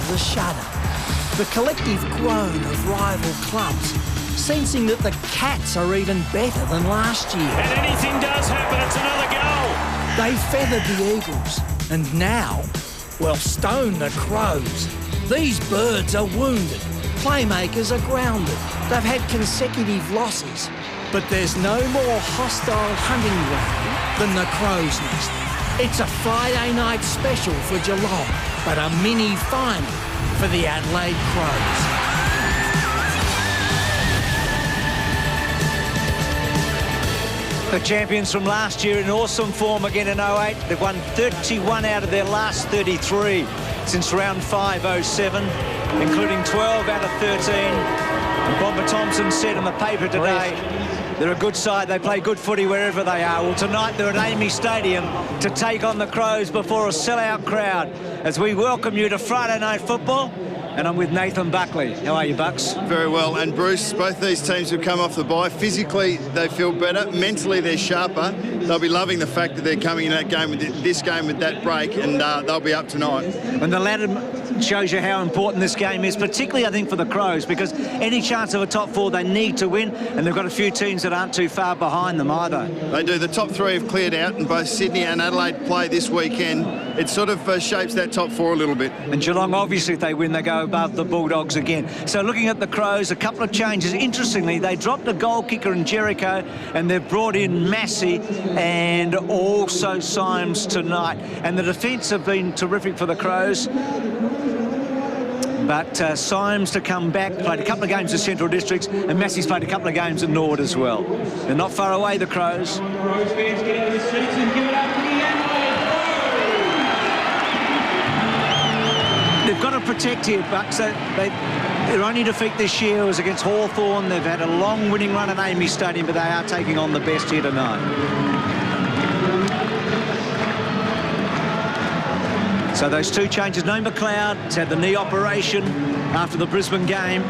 gives a shudder. The collective groan of rival clubs, sensing that the Cats are even better than last year. And anything does happen, it's another goal. They feathered the Eagles, and now, well, stone the Crows. These birds are wounded. Playmakers are grounded. They've had consecutive losses. But there's no more hostile hunting ground than the Crows' Nest. It's a Friday night special for Geelong, but a mini final for the Adelaide Crows. The champions from last year in awesome form again in 08. They've won 31 out of their last 33 since round 5/07, including 12 out of 13. And Bomber Thompson said in the paper today, they're a good side, they play good footy wherever they are. Well, tonight they're at Amy Stadium to take on the Crows before a sellout crowd as we welcome you to Friday Night Football. And I'm with Nathan Buckley. How are you, Bucks? Very well. And Bruce, both these teams have come off the bye. Physically, they feel better. Mentally, they're sharper. They'll be loving the fact that they're coming in that game with this game with that break, and they'll be up tonight. And the ladder shows you how important this game is, particularly, I think, for the Crows, because any chance of a top four, they need to win, and they've got a few teams that aren't too far behind them either. They do. The top three have cleared out, and both Sydney and Adelaide play this weekend. It sort of shapes that top four a little bit. And Geelong, obviously, if they win, they go above the Bulldogs again. So looking at the Crows, a couple of changes. Interestingly, they dropped a goal kicker in Jericho, and they've brought in Massey and also Symes tonight. And the defence have been terrific for the Crows. But Symes to come back, played a couple of games at Central Districts, and Massey's played a couple of games at Nord as well. They're not far away, the Crows. Crows fans, get out of the seats and give it up to the Adelaide. They've got to protect here, Bucks. Their only defeat this year was against Hawthorn. They've had a long winning run at Amy Stadium, but they are taking on the best here tonight. So those two changes. No McLeod has had the knee operation after the Brisbane game.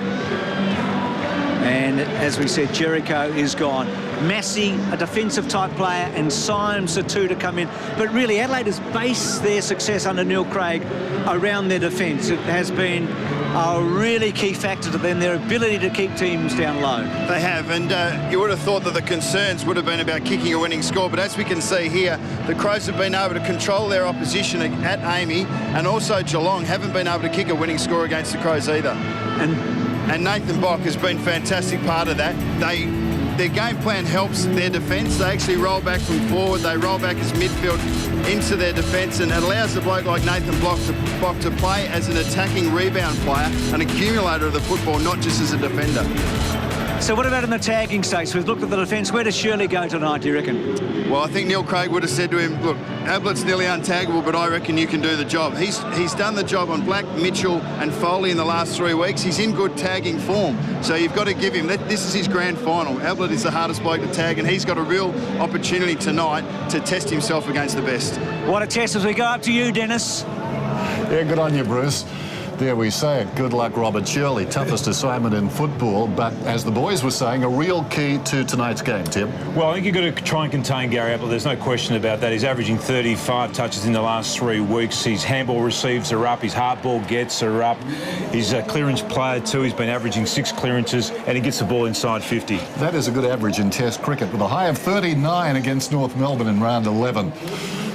And as we said, Jericho is gone. Massey, a defensive type player, and Symes are two to come in. But really, Adelaide has based their success under Neil Craig around their defence. It has been a really key factor to them, their ability to keep teams down low. They have, and you would have thought that the concerns would have been about kicking a winning score, but as we can see here, the Crows have been able to control their opposition at Amy, and also Geelong haven't been able to kick a winning score against the Crows either. And Nathan Bock has been a fantastic part of that. Their game plan helps their defence. They actually roll back from forward. They roll back as midfield into their defence, and it allows a bloke like Nathan Bock to play as an attacking rebound player, an accumulator of the football, not just as a defender. So what about in the tagging stakes? We've looked at the defence. Where does Shirley go tonight, do you reckon? Well, I think Neil Craig would have said to him, look, Ablett's nearly untaggable, but I reckon you can do the job. He's done the job on Black, Mitchell and Foley in the last 3 weeks. He's in good tagging form, so you've got to give him that. This is his grand final. Ablett is the hardest bloke to tag, and he's got a real opportunity tonight to test himself against the best. What a test as we go up to you, Dennis. Yeah, good on you, Bruce. There we say it. Good luck, Robert Shirley. Toughest assignment in football, but as the boys were saying, a real key to tonight's game, Tim. Well, I think you've got to try and contain Gary Ablett. There's no question about that. He's averaging 35 touches in the last 3 weeks. His handball receives are up. His hardball gets are up. He's a clearance player too. He's been averaging 6 clearances, and he gets the ball inside 50. That is a good average in Test cricket, with a high of 39 against North Melbourne in round 11.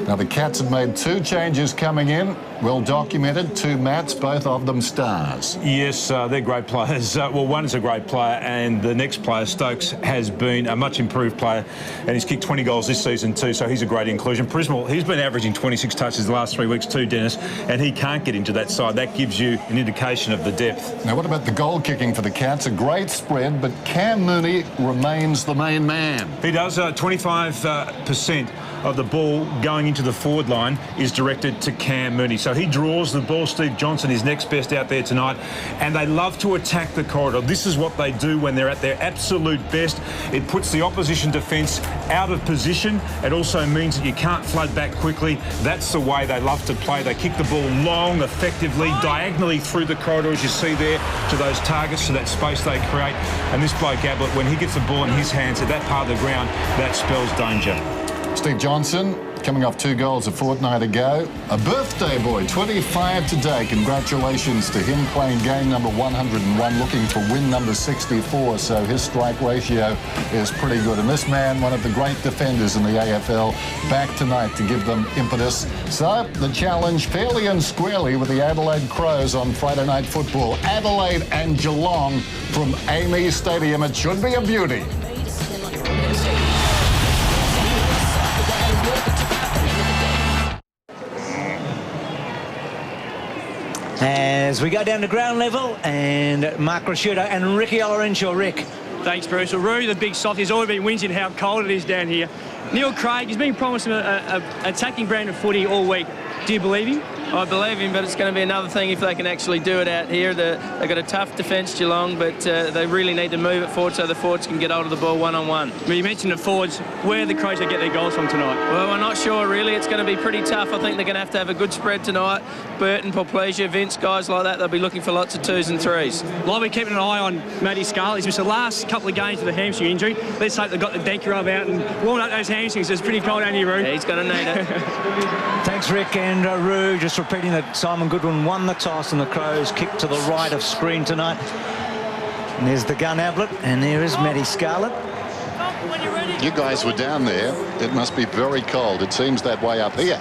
Now, the Cats have made 2 changes coming in. Well documented, 2 Mats, both of them stars. Yes, they're great players. Well, one is a great player, and the next player, Stokes, has been a much improved player, and he's kicked 20 goals this season too, so he's a great inclusion. Prismal, he's been averaging 26 touches the last 3 weeks too, Dennis, and he can't get into that side. That gives you an indication of the depth. Now, what about the goal kicking for the Cats? A great spread, but Cam Mooney remains the main man. He does. 25% of the ball going into the forward line is directed to Cam Mooney. So he draws the ball. Steve Johnson is next best out there tonight, and they love to attack the corridor. This is what they do when they're at their absolute best. It puts the opposition defence out of position. It also means that you can't flood back quickly. That's the way they love to play. They kick the ball long, effectively, diagonally through the corridor, as you see there, to those targets, to that space they create. And this bloke, Ablett, when he gets the ball in his hands at that part of the ground, that spells danger. Steve Johnson, coming off 2 goals a fortnight ago. A birthday boy, 25 today. Congratulations to him, playing game number 101, looking for win number 64. So his strike ratio is pretty good. And this man, one of the great defenders in the AFL, back tonight to give them impetus. So the challenge fairly and squarely with the Adelaide Crows on Friday Night Football. Adelaide and Geelong from AAMI Stadium. It should be a beauty. As we go down to ground level, and Mark Rasciuto and Ricky Olorenshaw. Rick. Thanks, Bruce. Well, Roo, the big soft, he's always been whinging how cold it is down here. Neil Craig, he's been promising an attacking brand of footy all week. Do you believe him? I believe him, but it's going to be another thing if they can actually do it out here. They've got a tough defence, Geelong, but they really need to move it forward so the forwards can get hold of the ball one-on-one. Well, you mentioned the forwards. Where are the Crows going to get their goals from tonight? Well, we're not sure, really. It's going to be pretty tough. I think they're going to have a good spread tonight. Burton, Poplesia, Vince, guys like that, they'll be looking for lots of 2s and 3s. Well, I'll be keeping an eye on Matty Scarlett. He's missed the last couple of games with a hamstring injury. Let's hope they've got the deck rub out and warm up those hamstrings. It's pretty cold down here, Roo. Yeah, he's going to need it. Thanks, Rick. And Roo, just repeating that Simon Goodwin won the toss and the Crows kicked to the right of screen tonight. And there's the gun Ablett, and there is Matty Scarlett. You guys were down there. It must be very cold. It seems that way up here.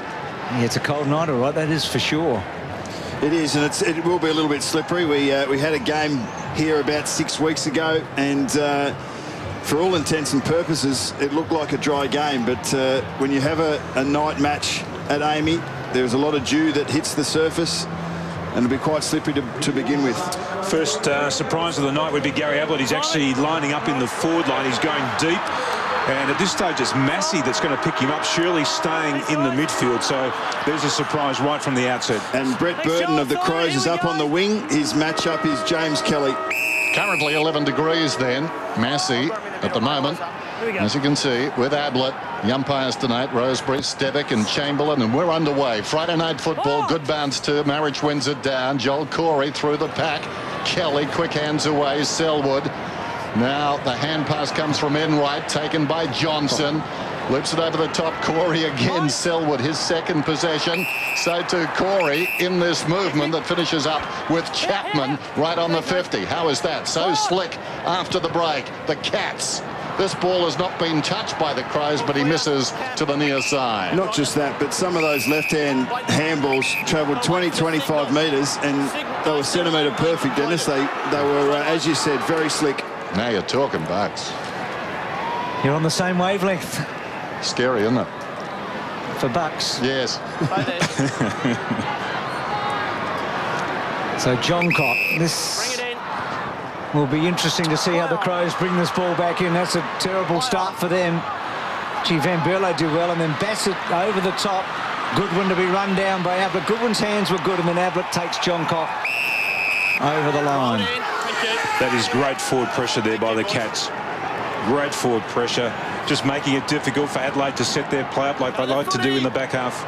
Yeah, it's a cold night, all right, that is for sure. It is, and it will be a little bit slippery. We had a game here about 6 weeks ago, and for all intents and purposes, it looked like a dry game. But when you have a night match at AAMI, there's a lot of dew that hits the surface, and it'll be quite slippery to begin with. First surprise of the night would be Gary Ablett. He's actually lining up in the forward line. He's going deep. And at this stage, it's Massey that's going to pick him up. Shirley staying in the midfield. So there's a surprise right from the outset. And Brett Burton of the Crows is up on the wing. His matchup is James Kelly. Currently 11 degrees then. Massey at the moment, as you can see, with Ablett. The umpires tonight, Rosebery, Stevick and Chamberlain, and we're underway. Friday Night Football, good bounce to Marriage wins it down. Joel Corey through the pack. Kelly, quick hands away. Selwood. Now the hand pass comes from Enright, taken by Johnson. Loops it over the top. Corey again. Selwood, his second possession. So too Corey in this movement that finishes up with Chapman right on the 50. How is that? So slick after the break. The Cats. This ball has not been touched by the Crows, but he misses to the near side. Not just that, but some of those left-hand handballs travelled 20, 25 metres, and they were centimetre perfect, Dennis. They were, as you said, very slick. Now you're talking, Bucks. You're on the same wavelength. Scary, isn't it? For Bucks. Yes. So John Cock, this will be interesting to see how the Crows bring this ball back in. That's a terrible start for them. Gee, Van Berlo do well, and then Bassett over the top. Goodwin to be run down by Ablett. Goodwin's hands were good, and then Ablett takes John Cock over the line. That is great forward pressure there by the Cats. Great forward pressure. Just making it difficult for Adelaide to set their play up like they like to do in the back half.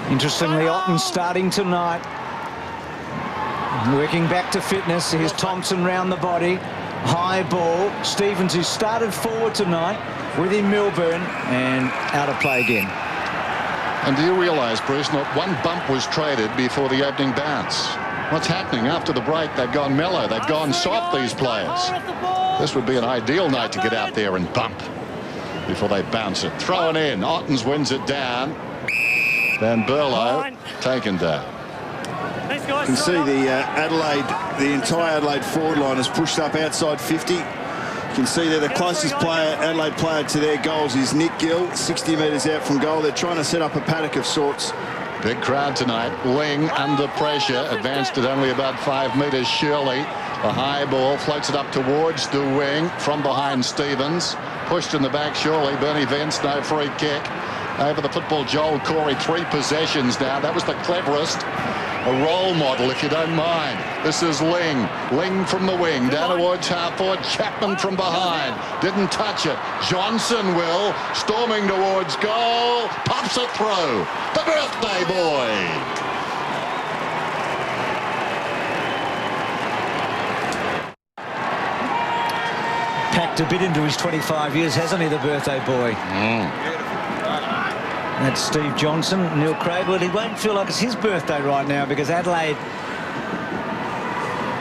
Interestingly, Otten starting tonight. Working back to fitness. Here's Thompson round the body. High ball. Stevens, who started forward tonight, with him Milburn, and out of play again. And do you realise, Bruce, not one bump was traded before the opening bounce? What's happening after the break? They've gone mellow. They've gone soft, these players. This would be an ideal night to get out there and bump before they bounce it. Thrown in. Ottens wins it down. Van Berlo taken down. You can see the entire Adelaide forward line is pushed up outside 50. You can see they're the closest Adelaide player to their goals is Nick Gill, 60 metres out from goal. They're trying to set up a paddock of sorts. Big crowd tonight. Ling under pressure. Advanced at only about 5 metres. Shirley, a high ball, floats it up towards the wing from behind Stevens. Pushed in the back, surely. Bernie Vance, no free kick. Over the football, Joel Corey, 3 possessions now. That was the cleverest. A role model, if you don't mind. This is Ling. Ling from the wing, down towards half forward. Chapman from behind. Didn't touch it. Johnson will. Storming towards goal. Pops it through. The birthday boy. Packed a bit into his 25 years, hasn't he, the birthday boy? That's Steve Johnson. Neil Craig, well, he won't feel like it's his birthday right now because Adelaide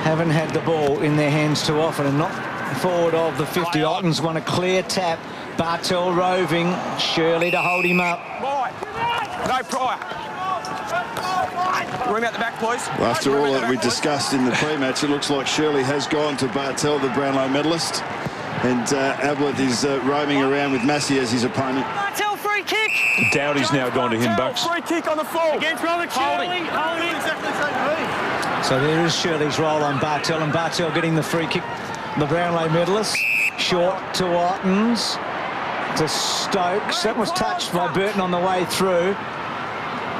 haven't had the ball in their hands too often, and not forward of the 50. Otten's won a clear tap. Bartel roving. Shirley to hold him up. No Pryor. Room out the back, please. Well, after all that we discussed in the pre-match, it looks like Shirley has gone to Bartel, the Brownlow medalist. And Ablett is roaming around with Massey as his opponent. Bartel, free kick. Dowdy's now gone to him, Bucks. Free kick on the full. Against Robert Shirley. Holding. Exactly the same. So there is Shirley's roll on Bartel, and Bartel getting the free kick. The Brownlow medalist. Short to Ottens. To Stokes. That was touched by Burton on the way through.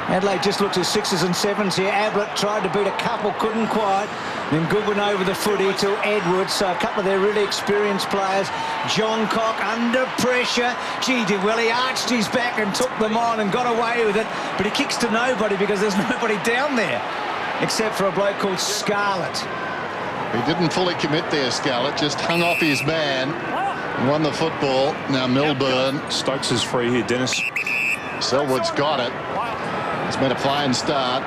Adelaide just looked at 6s and 7s here. Ablett tried to beat a couple, couldn't quite. Then Goodwin over the footy to Edwards. So a couple of their really experienced players. John Cock under pressure. Gee, did well, he arched his back and took them on and got away with it. But he kicks to nobody because there's nobody down there except for a bloke called Scarlett. He didn't fully commit there, Scarlett. Just hung off his man. Won the football. Now Milburn. Stokes is free here, Dennis. Selwood's got it. It's been a fine start.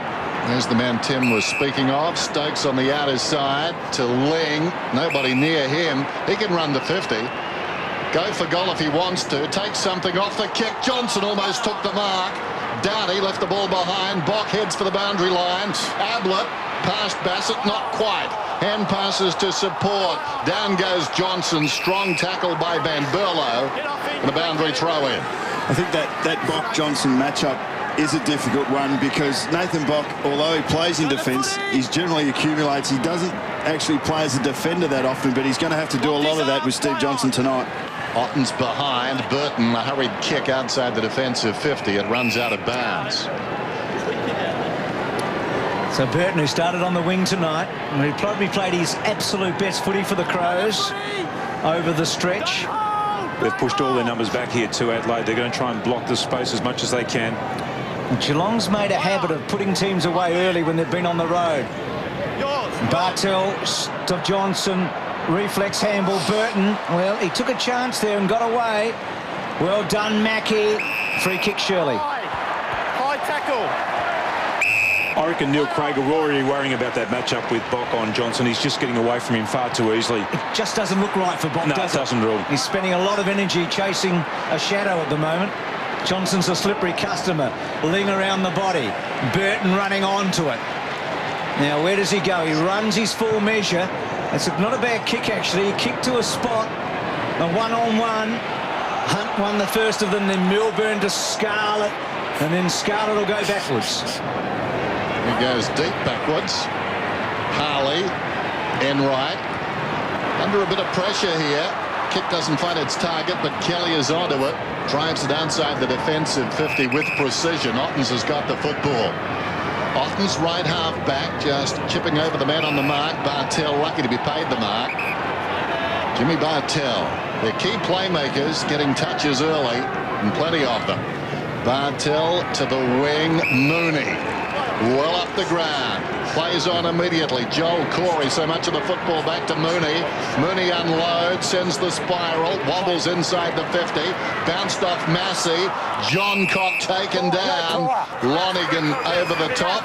There's the man Tim was speaking of. Stokes on the outer side to Ling. Nobody near him. He can run the 50. Go for goal if he wants to. Take something off the kick. Johnson almost took the mark. Downey left the ball behind. Bock heads for the boundary line. Ablett past Bassett, not quite. Hand passes to support. Down goes Johnson. Strong tackle by Van Berlo. And a boundary throw in. I think that Bock-Johnson matchup is a difficult one because Nathan Bock, although he plays in defence, he generally accumulates. He doesn't actually play as a defender that often, but he's going to have to do a lot of that with Steve Johnson tonight. Otten's behind. Burton, a hurried kick outside the defensive 50. It runs out of bounds. So Burton, who started on the wing tonight, he probably played his absolute best footy for the Crows over the stretch. They've pushed all their numbers back here to Adelaide. They're going to try and block the space as much as they can. Geelong's made a habit of putting teams away early when they've been on the road. Bartel to Johnson, reflex handball. Burton, well, he took a chance there and got away. Well done, Mackie. Free kick, Shirley. High tackle. I reckon Neil Craig are already worrying about that matchup with Bock on Johnson. He's just getting away from him far too easily. It just doesn't look right for Bock, no, does it? doesn't at all. He's spending a lot of energy chasing a shadow at the moment. Johnson's a slippery customer. Ling around the body. Burton running onto it. Now, where does he go? He runs his full measure. It's not a bad kick, actually. He kicked to a spot. A one-on-one. Hunt won the first of them, then Milburn to Scarlett. And then Scarlett will go backwards. He goes deep backwards. Harley, Enright, under a bit of pressure here. Kick doesn't find its target, but Kelly is onto it. Drives it outside the defensive 50 with precision. Ottens has got the football. Ottens right half back, just chipping over the man on the mark. Bartel lucky to be paid the mark. Jimmy Bartel, their key playmakers, getting touches early, and plenty of them. Bartel to the wing, Mooney. Well up the ground. Plays on immediately. Joel Corey, so much of the football back to Mooney. Mooney unloads, sends the spiral, wobbles inside the 50. Bounced off Massey. John Cock taken down. Lonigan over the top.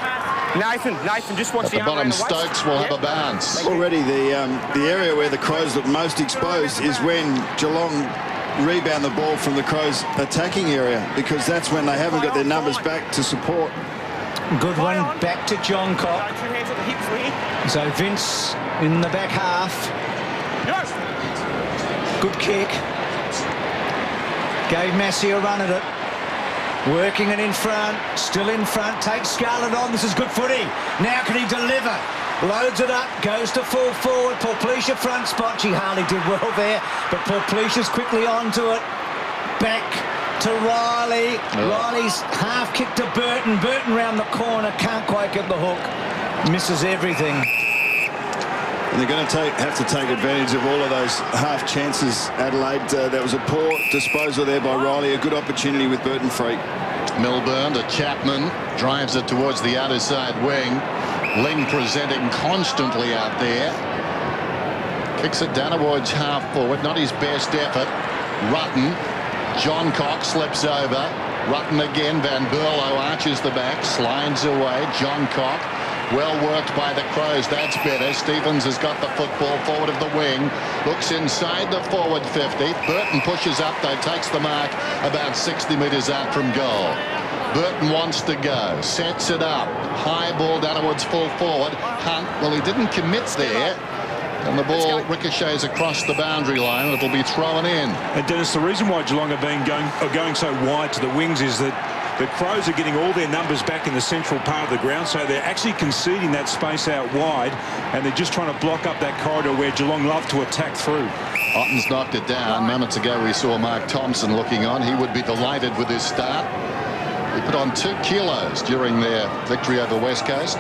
Nathan, just watch at the bottom. Stokes will have a bounce. Already the area where the Crows look most exposed is when Geelong rebound the ball from the Crows attacking area, because that's when they haven't got their numbers back to support. Good one, back to John Cock. So Vince in the back half. Good kick. Gave Massey a run at it. Working it in front, still in front, takes Scarlett on. This is good footy. Now can he deliver? Loads it up, goes to full forward. Porplesia front spot. Gee, Harley did well there, but Porplesia's quickly onto it. Back to Riley. Riley's half kick to Burton. Burton round the corner, can't quite get the hook. Misses everything. And they're going to have to take advantage of all of those half chances, Adelaide. That was a poor disposal there by Riley. A good opportunity with Burton free. Milburn to Chapman. Drives it towards the outer side wing. Ling presenting constantly out there. Kicks it down towards half forward. Not his best effort. Rutten. John Cox slips over. Rutten again. Van Berlo arches the back, slides away. John Cock. Well worked by the Crows. That's better. Stevens has got the football forward of the wing. Looks inside the forward 50. Burton pushes up though, takes the mark about 60 metres out from goal. Burton wants to go. Sets it up. High ball down towards full forward. Hunt, well, he didn't commit there. And the ball ricochets across the boundary line. It'll be thrown in. And Dennis, the reason why Geelong are going so wide to the wings is that the Crows are getting all their numbers back in the central part of the ground, so they're actually conceding that space out wide, and they're just trying to block up that corridor where Geelong love to attack through. Otten's knocked it down. Moments ago we saw Mark Thompson looking on. He would be delighted with his start. He put on 2 kilos during their victory over West Coast.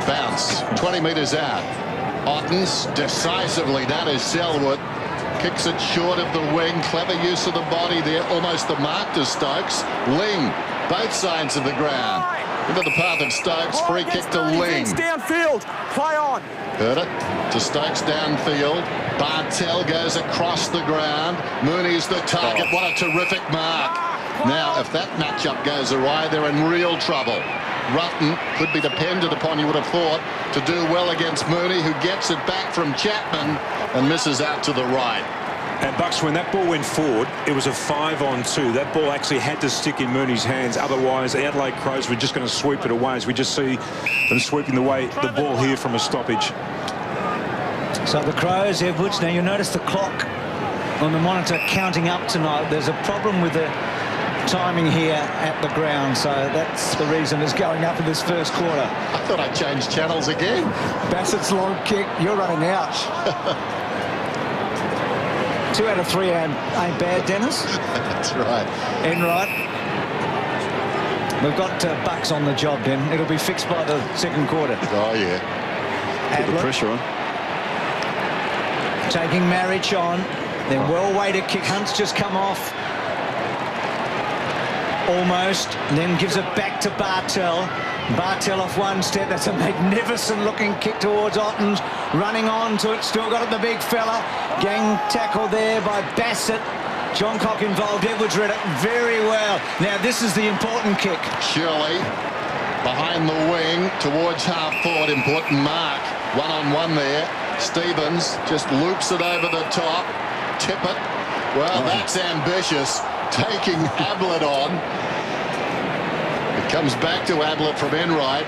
Bounce, 20 metres out. Otten's decisively, that is Selwood. Kicks it short of the wing. Clever use of the body there. Almost the mark to Stokes. Ling, both sides of the ground. Into the path of Stokes. Free kick to Ling. Downfield. Play on. Heard it. To Stokes downfield. Bartel goes across the ground. Mooney's the target. What a terrific mark. Now, if that matchup goes awry, they're in real trouble. Rutten could be depended upon, you would have thought, to do well against Mooney, who gets it back from Chapman and misses out to the right. And Bucks, when that ball went forward, it was a 5-on-2. That ball actually had to stick in Mooney's hands. Otherwise, the Adelaide Crows were just going to sweep it away, as we just see them sweeping the ball here from a stoppage. So the Crows, Edwards, now you notice the clock on the monitor counting up tonight. There's a problem with the timing here at the ground, so that's the reason it's going up in this first quarter. I thought I changed channels again. Bassett's long kick, you're running out. 2 out of 3 ain't bad, Dennis. That's right. Enright. We've got Bucks on the job, then. It'll be fixed by the second quarter. Oh, yeah. Put the pressure on. Taking Marriage on. Then well-weighted kick. Hunt's just come off. Almost, and then gives it back to Bartel. Bartel off one step. That's a magnificent looking kick towards Otten's. Running on to it, still got it, the big fella. Gang tackle there by Bassett. John Cock involved. Edwards read it very well. Now this is the important kick. Shirley behind the wing towards half forward. Important mark. One-on-one there. Stevens just loops it over the top. Tippett. Well, that's ambitious. Taking Ablett on. It comes back to Ablett from Enright.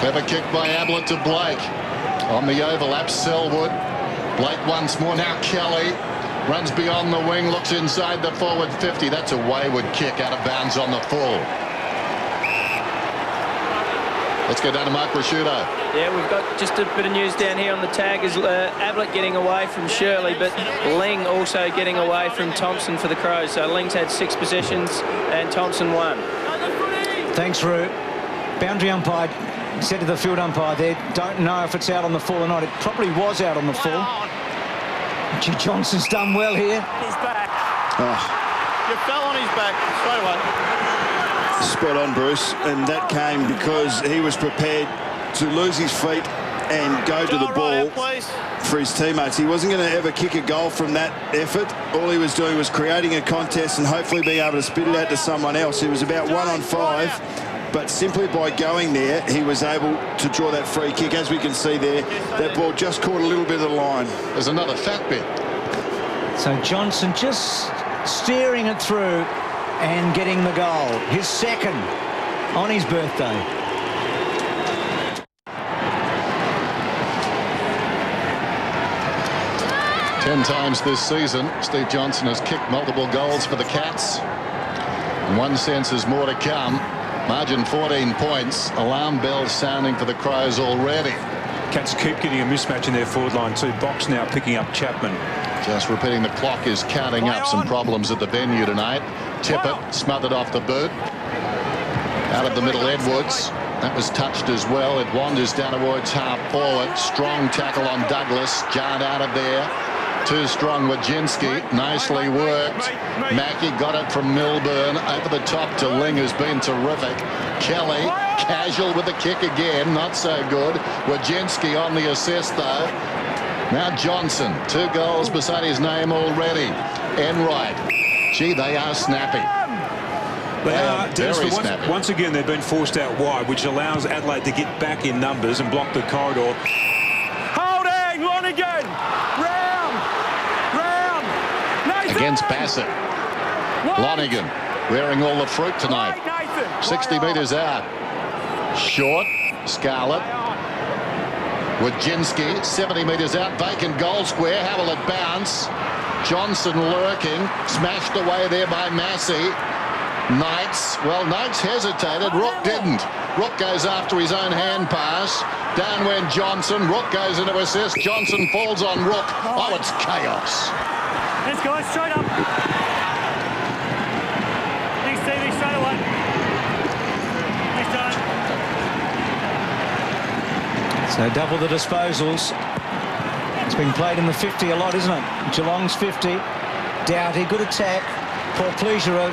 Clever kick by Ablett to Blake. On the overlap, Selwood. Blake once more. Now Kelly runs beyond the wing, looks inside the forward 50. That's a wayward kick out of bounds on the full. Let's go down to Mark Prosciutto. Yeah, we've got just a bit of news down here on the tag. Is Ablett getting away from Shirley, but Ling also getting away from Thompson for the Crows. So Ling's had 6 possessions and Thompson 1. Thanks, Roo. Boundary umpire said to the field umpire there, don't know if it's out on the full or not. It probably was out on the full. Gee, Johnson's done well here. His back. You fell on his back straight away. Spot on, Bruce, and that came because he was prepared to lose his feet and go to the ball for his teammates. He wasn't going to ever kick a goal from that effort. All he was doing was creating a contest and hopefully being able to spit it out to someone else. It was about 1-on-5, but simply by going there, he was able to draw that free kick. As we can see there, that ball just caught a little bit of the line. There's another fat bit. So Johnson just steering it through and getting the goal. His second on his birthday. Ten times this season, Steve Johnson has kicked multiple goals for the Cats. In one sense, there's more to come. Margin 14 points. Alarm bells sounding for the Crows already. Cats keep getting a mismatch in their forward line too. Box now picking up Chapman. Just repeating, the clock is counting up. Some problems at the venue tonight. Tippett smothered off the boot. Out of the middle, Edwards. That was touched as well. It wanders down towards half forward. Strong tackle on Douglas. Jarred out of there. Too strong, Wojcinski. Nicely worked. Mackey got it from Milburn. Over the top to Ling, who's been terrific. Kelly, casual with the kick again. Not so good. Wojcinski on the assist, though. Now Johnson, 2 goals beside his name already. Enright. Gee, they are snappy. They are very snappy. Once again, they've been forced out wide, which allows Adelaide to get back in numbers and block the corridor. Holding, Lonigan. Round. Nathan. Against Bassett. Lonigan wearing all the fruit tonight. 60 metres out. Short. Scarlett. Wojcinski, 70 metres out. Vacant goal square. How will it bounce? Johnson lurking. Smashed away there by Massey. Knights. Well, Knights hesitated. Rook didn't. Rook goes after his own hand pass. Down went Johnson. Rook goes into assist. Johnson falls on Rook. Oh, it's chaos. Let's go, straight up. Thanks, Stevie, straight away. Thanks, John. So double the disposals. It's been played in the 50 a lot, isn't it? Geelong's 50. Doughty, good attack. Paul Pleasure a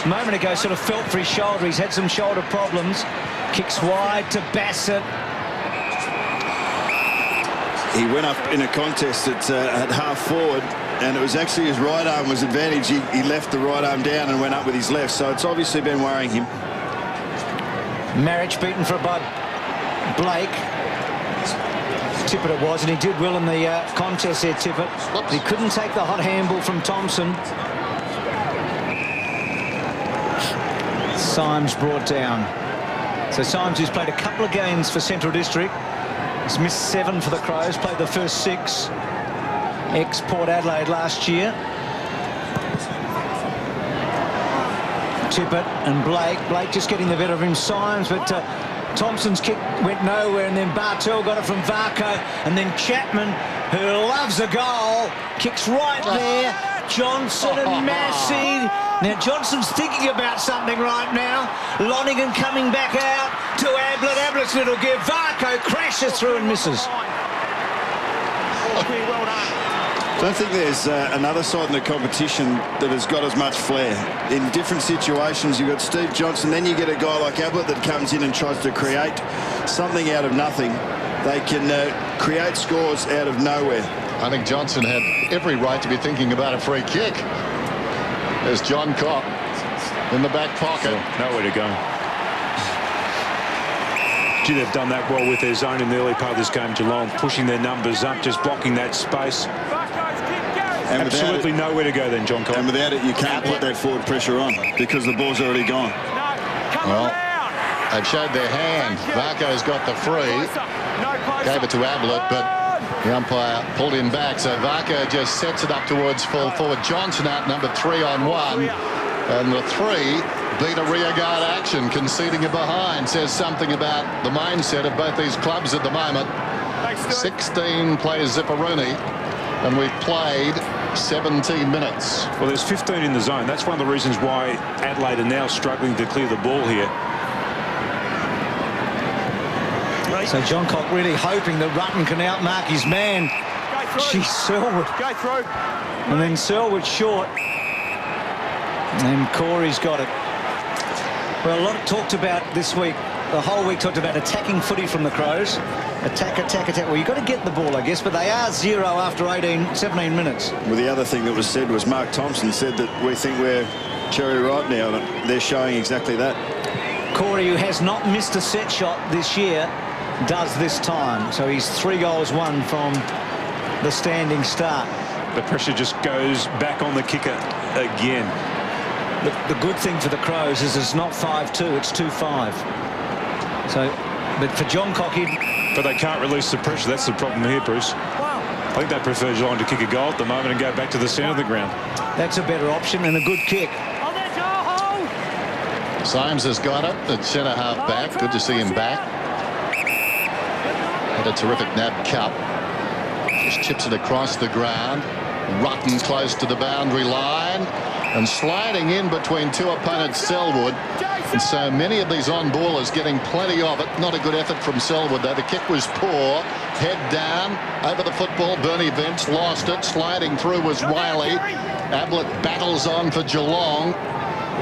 moment ago sort of felt for his shoulder. He's had some shoulder problems. Kicks wide to Bassett. He went up in a contest at half forward, and it was actually his right arm was advantage. He left the right arm down and went up with his left, so it's obviously been worrying him. Marriage beaten for by Blake. Tippett it was, and he did well in the contest there, Tippett. He couldn't take the hot handball from Thompson. Symes brought down. So Symes, who's played a couple of games for Central District, he's missed 7 for the Crows, played the first 6 ex-Port Adelaide last year. Tippett and Blake just getting the better of him. Symes, but Thompson's kick went nowhere, and then Bartel got it from Varco, and then Chapman, who loves a goal, kicks right there. Johnson and Massey. Now Johnson's thinking about something right now. Lonigan coming back out to Ablett. Ablett's little give. Varco crashes through and misses. I don't think there's another side in the competition that has got as much flair. In different situations, you've got Steve Johnson, then you get a guy like Ablett that comes in and tries to create something out of nothing. They can create scores out of nowhere. I think Johnson had every right to be thinking about a free kick. There's John Cock in the back pocket. Nowhere to go. Gee, they've done that well with their zone in the early part of this game, Geelong, pushing their numbers up, just blocking that space. And absolutely nowhere to go then, John Cock. And without it, you can't put that forward pressure on because the ball's already gone. Well, they've showed their hand. Varco's got the free. Gave it to Ablett, but the umpire pulled him back. So Varco just sets it up towards full forward. Johnson out number 3 on 1. And the 3 beat a rearguard action, conceding a behind. Says something about the mindset of both these clubs at the moment. 16 plays Zipperuni, and we've played 17 minutes. Well, there's 15 in the zone. That's one of the reasons why Adelaide are now struggling to clear the ball here. So John Cock really hoping that Rutten can outmark his man. Gee, Selwood. Go through. And then Selwood short. And Corey's got it. Well, a lot talked about this week. The whole week talked about attacking footy from the Crows. Attack. Well, you've got to get the ball, I guess, but they are 0 after 17 minutes. Well, the other thing that was said was Mark Thompson said that we think we're cherry ripe now, and they're showing exactly that. Corey, who has not missed a set shot this year, does this time. So he's 3 goals won from the standing start. The pressure just goes back on the kicker again. The good thing for the Crows is it's not 5-2, it's 2-5. So, but for John Cock, but they can't release the pressure. That's the problem here, Bruce. I think they prefer Geelong to kick a goal at the moment and go back to the centre of the ground. That's a better option and a good kick. Symes has got it at centre half back. Good to see him back. Had a terrific nab cup. Just chips it across the ground. Rutten close to the boundary line and sliding in between 2 opponents, Selwood. And so many of these on-ballers getting plenty of it. Not a good effort from Selwood, though. The kick was poor. Head down, over the football. Bernie Vince lost it. Sliding through was Wiley. Ablett battles on for Geelong.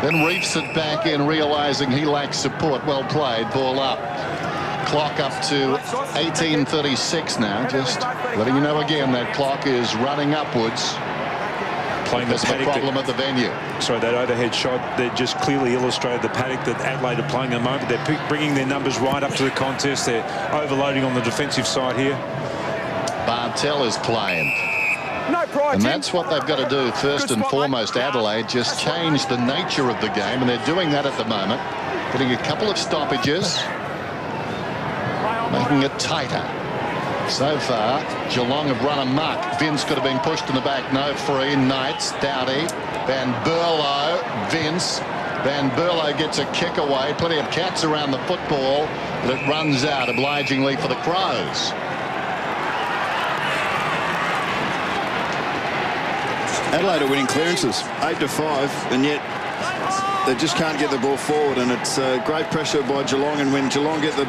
Then reefs it back in, realising he lacks support. Well played. Ball up. Clock up to 18:36 now. Just letting you know again that clock is running upwards. Playing the There's a problem at the venue. Sorry, that overhead shot, they just clearly illustrated the panic that Adelaide are playing at the moment. They're bringing their numbers right up to the contest. They're overloading on the defensive side here. Bartel is playing. No pride, And that's what they've got to do first and foremost, Adelaide. Just change the nature of the game, and they're doing that at the moment. Getting a couple of stoppages, making it tighter. So far, Geelong have run amok. Vince could have been pushed in the back. No free. Knights, Doughty, Van Berlo, Vince. Van Berlo gets a kick away. Plenty of cats around the football, but it runs out obligingly for the Crows. Adelaide are winning clearances, 8-5, and yet they just can't get the ball forward, and it's great pressure by Geelong, and when Geelong get the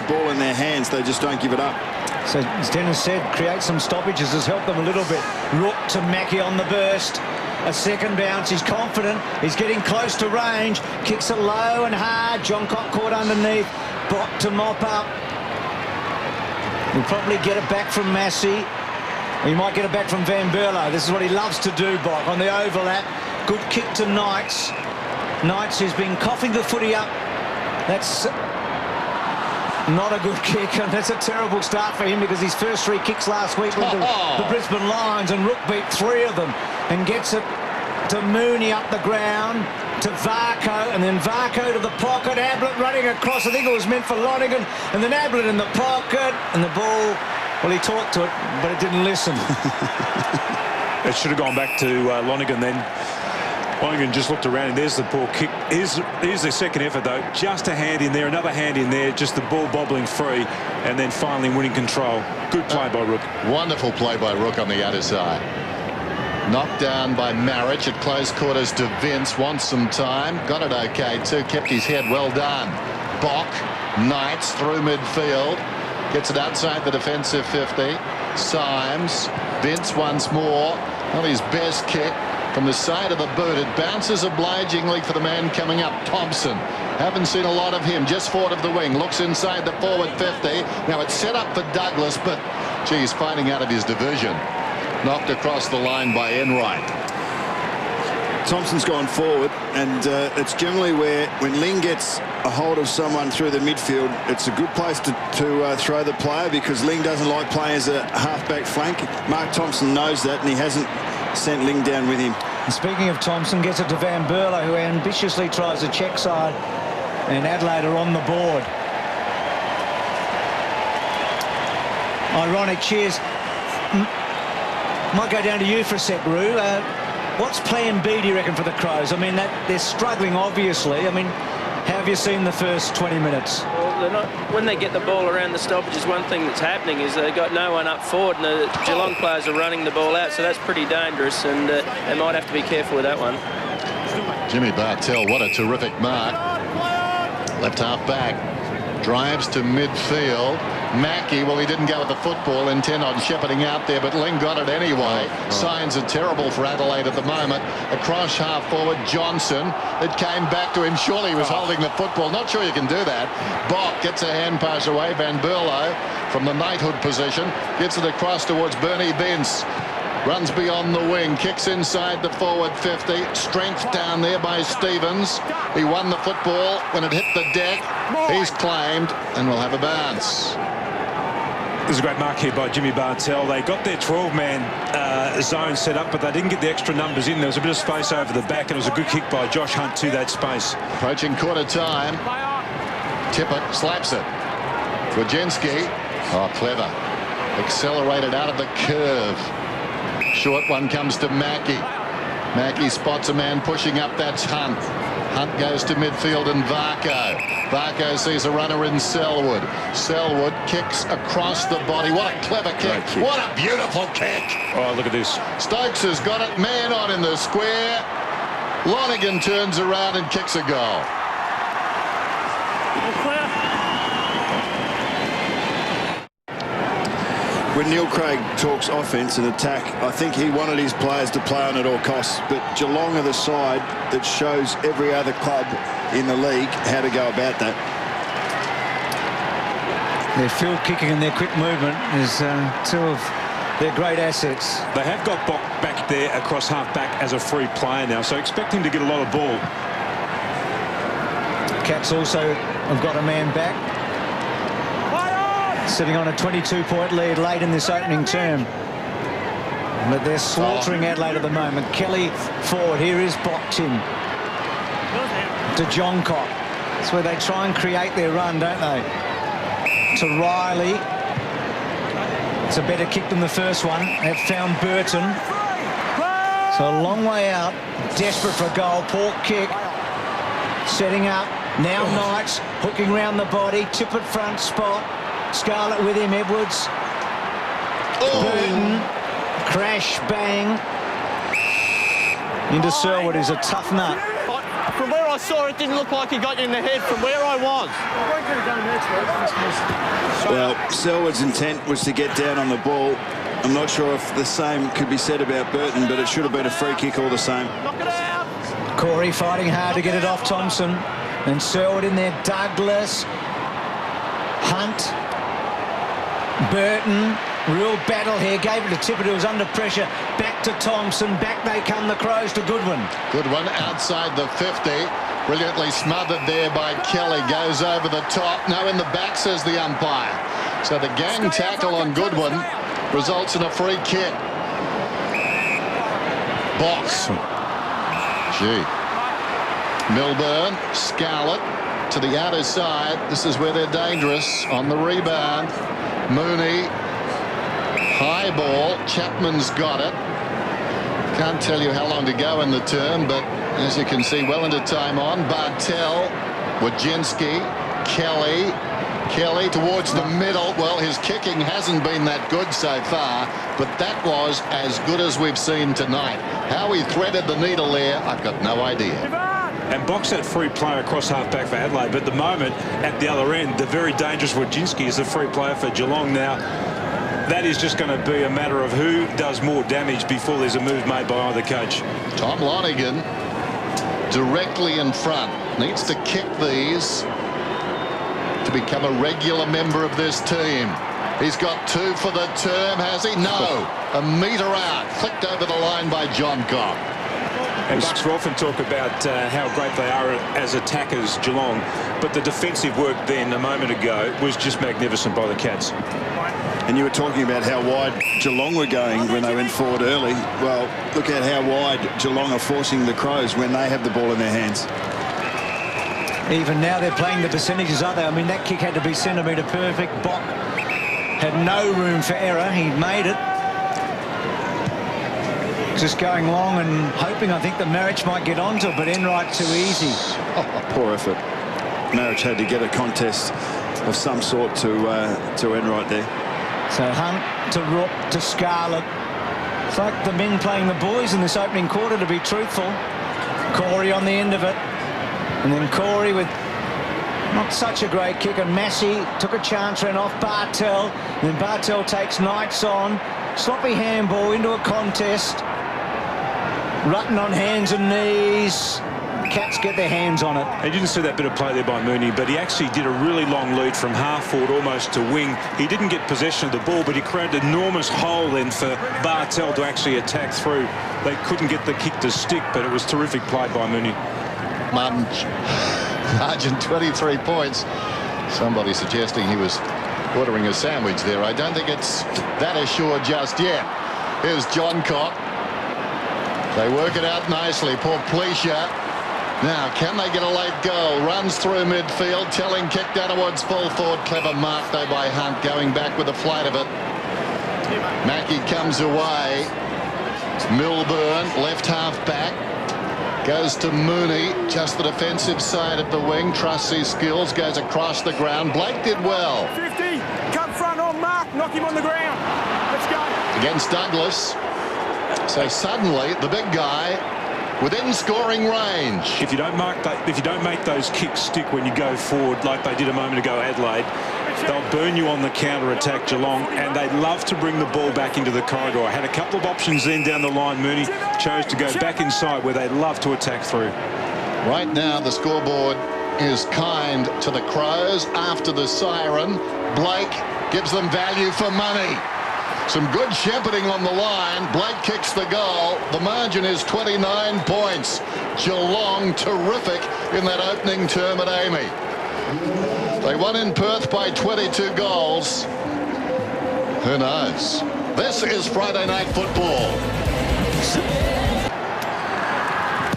ball in their hands, they just don't give it up. So, as Dennis said, create some stoppages has helped them a little bit. Rook to Mackie on the burst. A second bounce. He's confident. He's getting close to range. Kicks it low and hard. John Cock caught underneath. Brock to mop up. He'll probably get it back from Massey. He might get it back from Van Berlo. This is what he loves to do, Brock, on the overlap. Good kick to Knights. Knights has been coughing the footy up. That's not a good kick, and that's a terrible start for him because his first 3 kicks last week with the Brisbane Lions, and Rook beat 3 of them and gets it to Mooney up the ground to Varco, and then Varco to the pocket. Ablett running across. I think it was meant for Lonergan, and then Ablett in the pocket, and the ball, well, he talked to it, but it didn't listen. It should have gone back to Lonergan then. Lonergan just looked around, and there's the poor kick. Here's the second effort, though. Just a hand in there, another hand in there, just the ball bobbling free, and then finally winning control. Good play by Rook. Wonderful play by Rook on the other side. Knocked down by Marich at close quarters to Vince. Wants some time. Got it okay, too. Kept his head. Well done. Bock. Knights through midfield. Gets it outside the defensive 50. Symes. Vince once more. Not his best kick. From the side of the boot, it bounces obligingly for the man coming up, Thompson. Haven't seen a lot of him, just forward of the wing. Looks inside the forward 50. Now it's set up for Douglas, but, gee, he's fighting out of his division. Knocked across the line by Enright. Thompson's gone forward, and it's generally where, when Ling gets a hold of someone through the midfield, it's a good place to throw the player, because Ling doesn't like playing as a half-back flank. Mark Thompson knows that, and he hasn't sent Ling down with him. And speaking of Thompson, gets it to Van Berlo, who ambitiously tries a check side, and Adelaide are on the board. Ironic, cheers. Might go down to you for a sec, Roo. What's plan B, do you reckon, for the Crows? I mean, they're struggling, obviously. I mean, how have you seen the first 20 minutes? Well, they're not, when they get the ball around the stoppages, one thing that's happening is they've got no one up forward, and the Geelong players are running the ball out, so that's pretty dangerous, and they might have to be careful with that one. Jimmy Bartel, what a terrific mark. Left half back. Drives to midfield. Mackie, well, he didn't go with the football, intent on shepherding out there, but Ling got it anyway. Signs are terrible for Adelaide at the moment. Across half forward, Johnson. It came back to him. Surely he was holding the football. Not sure you can do that. Bock gets a hand pass away. Van Berlo from the knighthood position gets it across towards Bernie Vince. Runs beyond the wing, kicks inside the forward 50. Strength down there by Stevens. He won the football when it hit the deck. He's claimed and will have a bounce. There's a great mark here by Jimmy Bartel. They got their 12-man zone set up, but they didn't get the extra numbers in. There was a bit of space over the back, and it was a good kick by Josh Hunt to that space. Approaching quarter time. Tippett slaps it. Wojcinski. Oh, clever. Accelerated out of the curve. Short one comes to Mackie. Mackie spots a man pushing up. That's Hunt. Hunt goes to midfield and Varco. Varco sees a runner in Selwood. Selwood kicks across the body. What a clever kick. What a beautiful kick. Oh, look at this. Stokes has got it. Man on in the square. Lonergan turns around and kicks a goal. When Neil Craig talks offence and attack, I think he wanted his players to play on at all costs, but Geelong are the side that shows every other club in the league how to go about that. Their field kicking and their quick movement is two of their great assets. They have got Bock back there across half-back as a free player now, so expect him to get a lot of ball. Cats also have got a man back, sitting on a 22-point lead late in this opening term. But they're slaughtering Adelaide at the moment. Kelly forward. Here is Bocktin to John Cock. That's where they try and create their run, don't they? To Riley. It's a better kick than the first one. They've found Burton. So a long way out. Desperate for a goal. Poor kick. Setting up. Now Knights hooking round the body. Tippett front spot. Scarlett with him. Edwards. Burton. Crash, bang. Into Selwood, is a tough nut. From where I saw it, didn't look like he got you in the head from where I was. Well, Selwood's intent was to get down on the ball. I'm not sure if the same could be said about Burton, but it should have been a free kick all the same. Knock it out. Corey fighting hard to get it off Thompson. And Selwood in there. Douglas. Hunt. Burton. Real battle here. Gave it to Tippett, who was under pressure. Back to Thompson. Back they come, the Crows, to Goodwin. Goodwin outside the 50. Brilliantly smothered there by Kelly. Goes over the top. No, in the back, says the umpire. So the gang tackle on Goodwin results in a free kick. Box. Gee. Milburn. Scarlett to the outer side. This is where they're dangerous. On the rebound. Mooney. High ball. Chapman's got it. Can't tell you how long to go in the term, but as you can see, well into time on. Bartel, Wojcinski, Kelly towards the middle. Well, his kicking hasn't been that good so far, but that was as good as we've seen tonight. How he threaded the needle there, I've got no idea. And Box that free player across half-back for Adelaide, but at the moment, at the other end, the very dangerous Wojcinski is the free player for Geelong now. That is just going to be a matter of who does more damage before there's a move made by either coach. Tom Lonergan directly in front. Needs to kick these to become a regular member of this team. He's got 2 for the term, has he? No. A metre out. Flicked over the line by John Cock. And Bucks will often talk about how great they are as attackers, Geelong, but the defensive work then a moment ago was just magnificent by the Cats. And you were talking about how wide Geelong were going when they went forward early. Well, look at how wide Geelong are forcing the Crows when they have the ball in their hands. Even now they're playing the percentages, aren't they? I mean, that kick had to be centimetre perfect. Bock had no room for error. He made it. Just going long and hoping, I think, the Marich might get onto it, but Enright too easy. Oh, poor effort. Marich had to get a contest of some sort to Enright there. So Hunt to Rook to Scarlett. It's like the men playing the boys in this opening quarter, to be truthful. Corey on the end of it. And then Corey with not such a great kick. And Massey took a chance, ran off Bartel. And then Bartel takes Knights on. Sloppy handball into a contest. Rutten on hands and knees. Cats get their hands on it. You didn't see that bit of play there by Mooney, but he actually did a really long lead from half forward almost to wing. He didn't get possession of the ball, but he created an enormous hole then for Bartel to actually attack through. They couldn't get the kick to stick, but it was terrific play by Mooney. Margin 23 points. Somebody suggesting he was ordering a sandwich there. I don't think it's that assured just yet. Here's John Cock. They work it out nicely. Poor Pleasure. Now, can they get a late goal? Runs through midfield. Telling kick downwards, full forward. Clever mark, though, by Hunt. Going back with the flight of it. Mackie comes away. Milburn, left half back. Goes to Mooney. Just the defensive side of the wing. Trusts his skills. Goes across the ground. Blake did well. 50. Come front on Mark. Knock him on the ground. Let's go. Against Douglas. So suddenly, the big guy within scoring range. If you don't make those kicks stick when you go forward like they did a moment ago, Adelaide, they'll burn you on the counter-attack, Geelong, and they love to bring the ball back into the corridor. Had a couple of options then down the line. Mooney chose to go back inside where they love to attack through. Right now, the scoreboard is kind to the Crows after the siren. Blake gives them value for money. Some good shepherding on the line. Blake kicks the goal. The margin is 29 points. Geelong terrific in that opening term at Amy. They won in Perth by 22 goals. Who knows? This is Friday Night Football.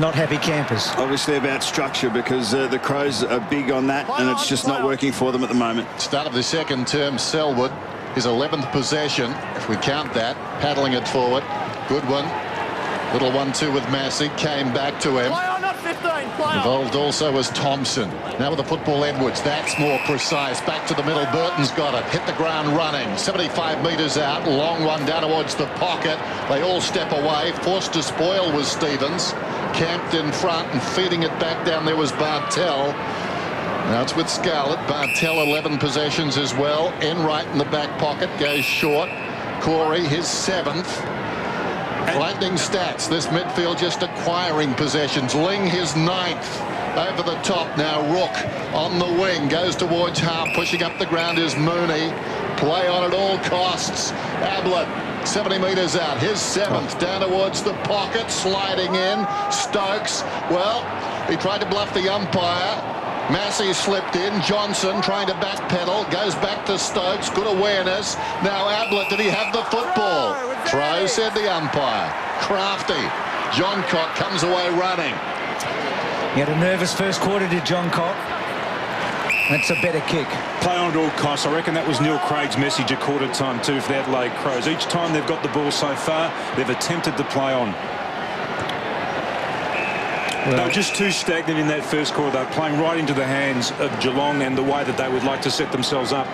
Not happy campers. Obviously about structure, because the Crows are big on that, and it's just not working for them at the moment. Start of the second term, Selwood, his 11th possession, if we count that, paddling it forward. Good one. Little 1-2 with Massey, came back to him. Play on, not 15. Play on. Involved also was Thompson. Now with the football, Edwards. That's more precise. Back to the middle. Burton's got it. Hit the ground running. 75 metres out. Long one down towards the pocket. They all step away. Forced to spoil was Stevens. Camped in front and feeding it back down there was Bartel. Now it's with Scarlett. Bartel 11 possessions as well. Enright in the back pocket. Goes short. Corey, his 7th. Lightning stats. This midfield just acquiring possessions. Ling, his 9th. Over the top now. Rook on the wing. Goes towards half. Pushing up the ground is Mooney. Play on at all costs. Ablett 70 metres out. His 7th. Down towards the pocket. Sliding in. Stokes. Well, he tried to bluff the umpire. Massey slipped in. Johnson trying to backpedal. Goes back to Stokes. Good awareness. Now Ablett. Did he have the football? Throw, said the umpire. Crafty. John Cock comes away running. He had a nervous first quarter, did John Cock. That's a better kick. Play on at all costs. I reckon that was Neil Craig's message at quarter time too for the Adelaide Crows. Each time they've got the ball so far, they've attempted to play on. Well, they were just too stagnant in that first quarter. They were playing right into the hands of Geelong and the way that they would like to set themselves up.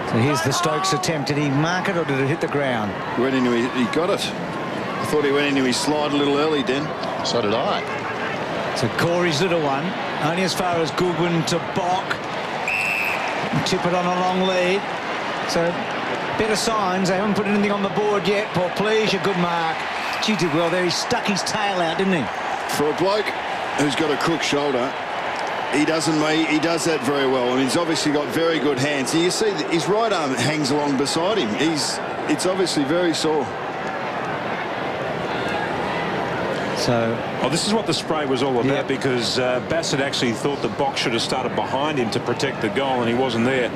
So here's the Stokes attempt. Did he mark it or did it hit the ground? He went into he got it. I thought he went into his slide a little early, Den. So did I. So Corey's little one, only as far as Goodwin to Bock. Tip it on a long lead. So better signs. They haven't put anything on the board yet. Paul, please, a good mark. Gee, did well there. He stuck his tail out, didn't he? For a bloke who's got a crook shoulder, he does that very well. I mean, he's obviously got very good hands. You see that his right arm hangs along beside him. It's obviously very sore. So, this is what the spray was all about, because Bassett actually thought the Bock should have started behind him to protect the goal, and he wasn't there.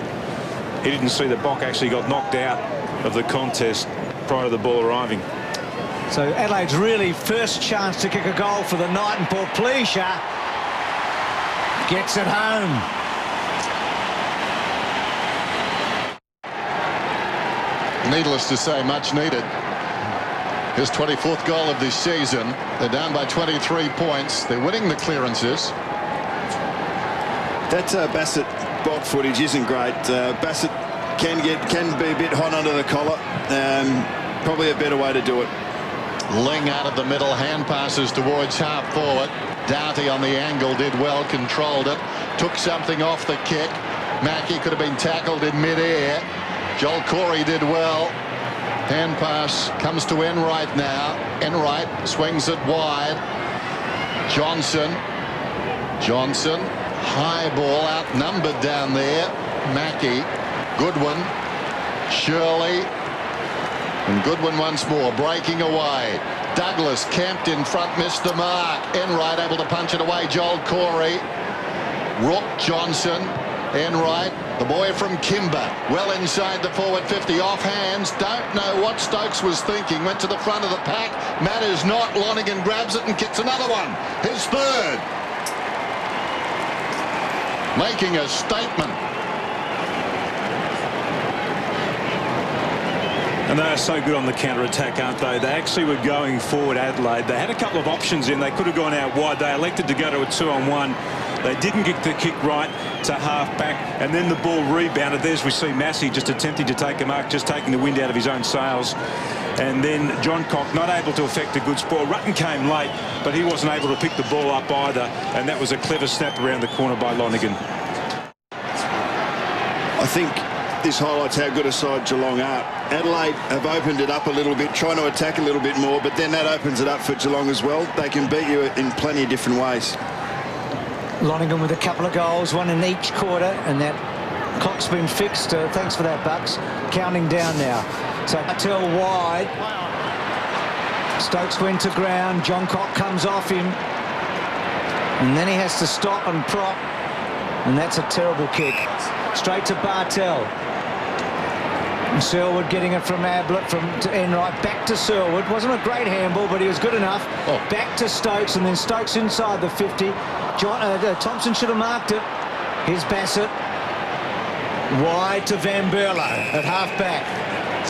He didn't see that Bock actually got knocked out of the contest prior to the ball arriving. So Adelaide's really first chance to kick a goal for the night, and Paul Pleasure gets it home. Needless to say, much needed. His 24th goal of this season. They're down by 23 points. They're winning the clearances. That Bassett Bock footage isn't great. Bassett can be a bit hot under the collar. Probably a better way to do it. Ling out of the middle, hand passes towards half forward. Doughty on the angle, did well, controlled it, took something off the kick. Mackie could have been tackled in mid-air. Joel Corey did well. Hand pass comes to Enright now. Enright swings it wide. Johnson, high ball, outnumbered down there. Mackie, Goodwin, Shirley, and Goodwin once more, breaking away. Douglas camped in front, missed the mark. Enright able to punch it away. Joel Corey. Rook, Johnson, Enright, the boy from Kimber, well inside the forward 50, off hands. Don't know what Stokes was thinking. Went to the front of the pack. Matters not. Lonergan grabs it and kicks another one. His 3rd. Making a statement. And they are so good on the counter-attack, aren't they? They actually were going forward, Adelaide. They had a couple of options in. They could have gone out wide. They elected to go to a 2-on-1. They didn't get the kick right to half-back, and then the ball rebounded. There's we see Massey just attempting to take a mark, just taking the wind out of his own sails. And then John Cock not able to effect a good spoil. Rutten came late, but he wasn't able to pick the ball up either, and that was a clever snap around the corner by Lonergan. I think this highlights how good a side Geelong are. Adelaide have opened it up a little bit, trying to attack a little bit more, but then that opens it up for Geelong as well. They can beat you in plenty of different ways. Lonergan with a couple of goals, one in each quarter, and that clock's been fixed. Thanks for that, Bucks. Counting down now. So Bartel wide. Stokes went to ground. John Cock comes off him. And then he has to stop and prop. And that's a terrible kick. Straight to Bartel. And Selwood getting it from Ablett, to Enright, back to Selwood. Wasn't a great handball, but he was good enough. Back to Stokes, and then Stokes inside the 50. Thompson should have marked it. Here's Bassett. Wide to Van Berlo at half-back.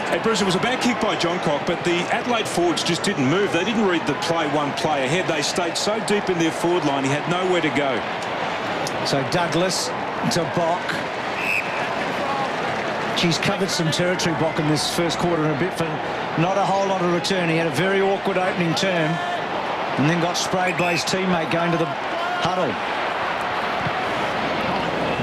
Hey, Bruce, it was a bad kick by John Cock, but the Adelaide forwards just didn't move. They didn't read the play one play ahead. They stayed so deep in their forward line, he had nowhere to go. So Douglas to Bock. She's covered some territory, Bock, in this first quarter and a bit, for not a whole lot of return. He had a very awkward opening term and then got sprayed by his teammate going to the huddle.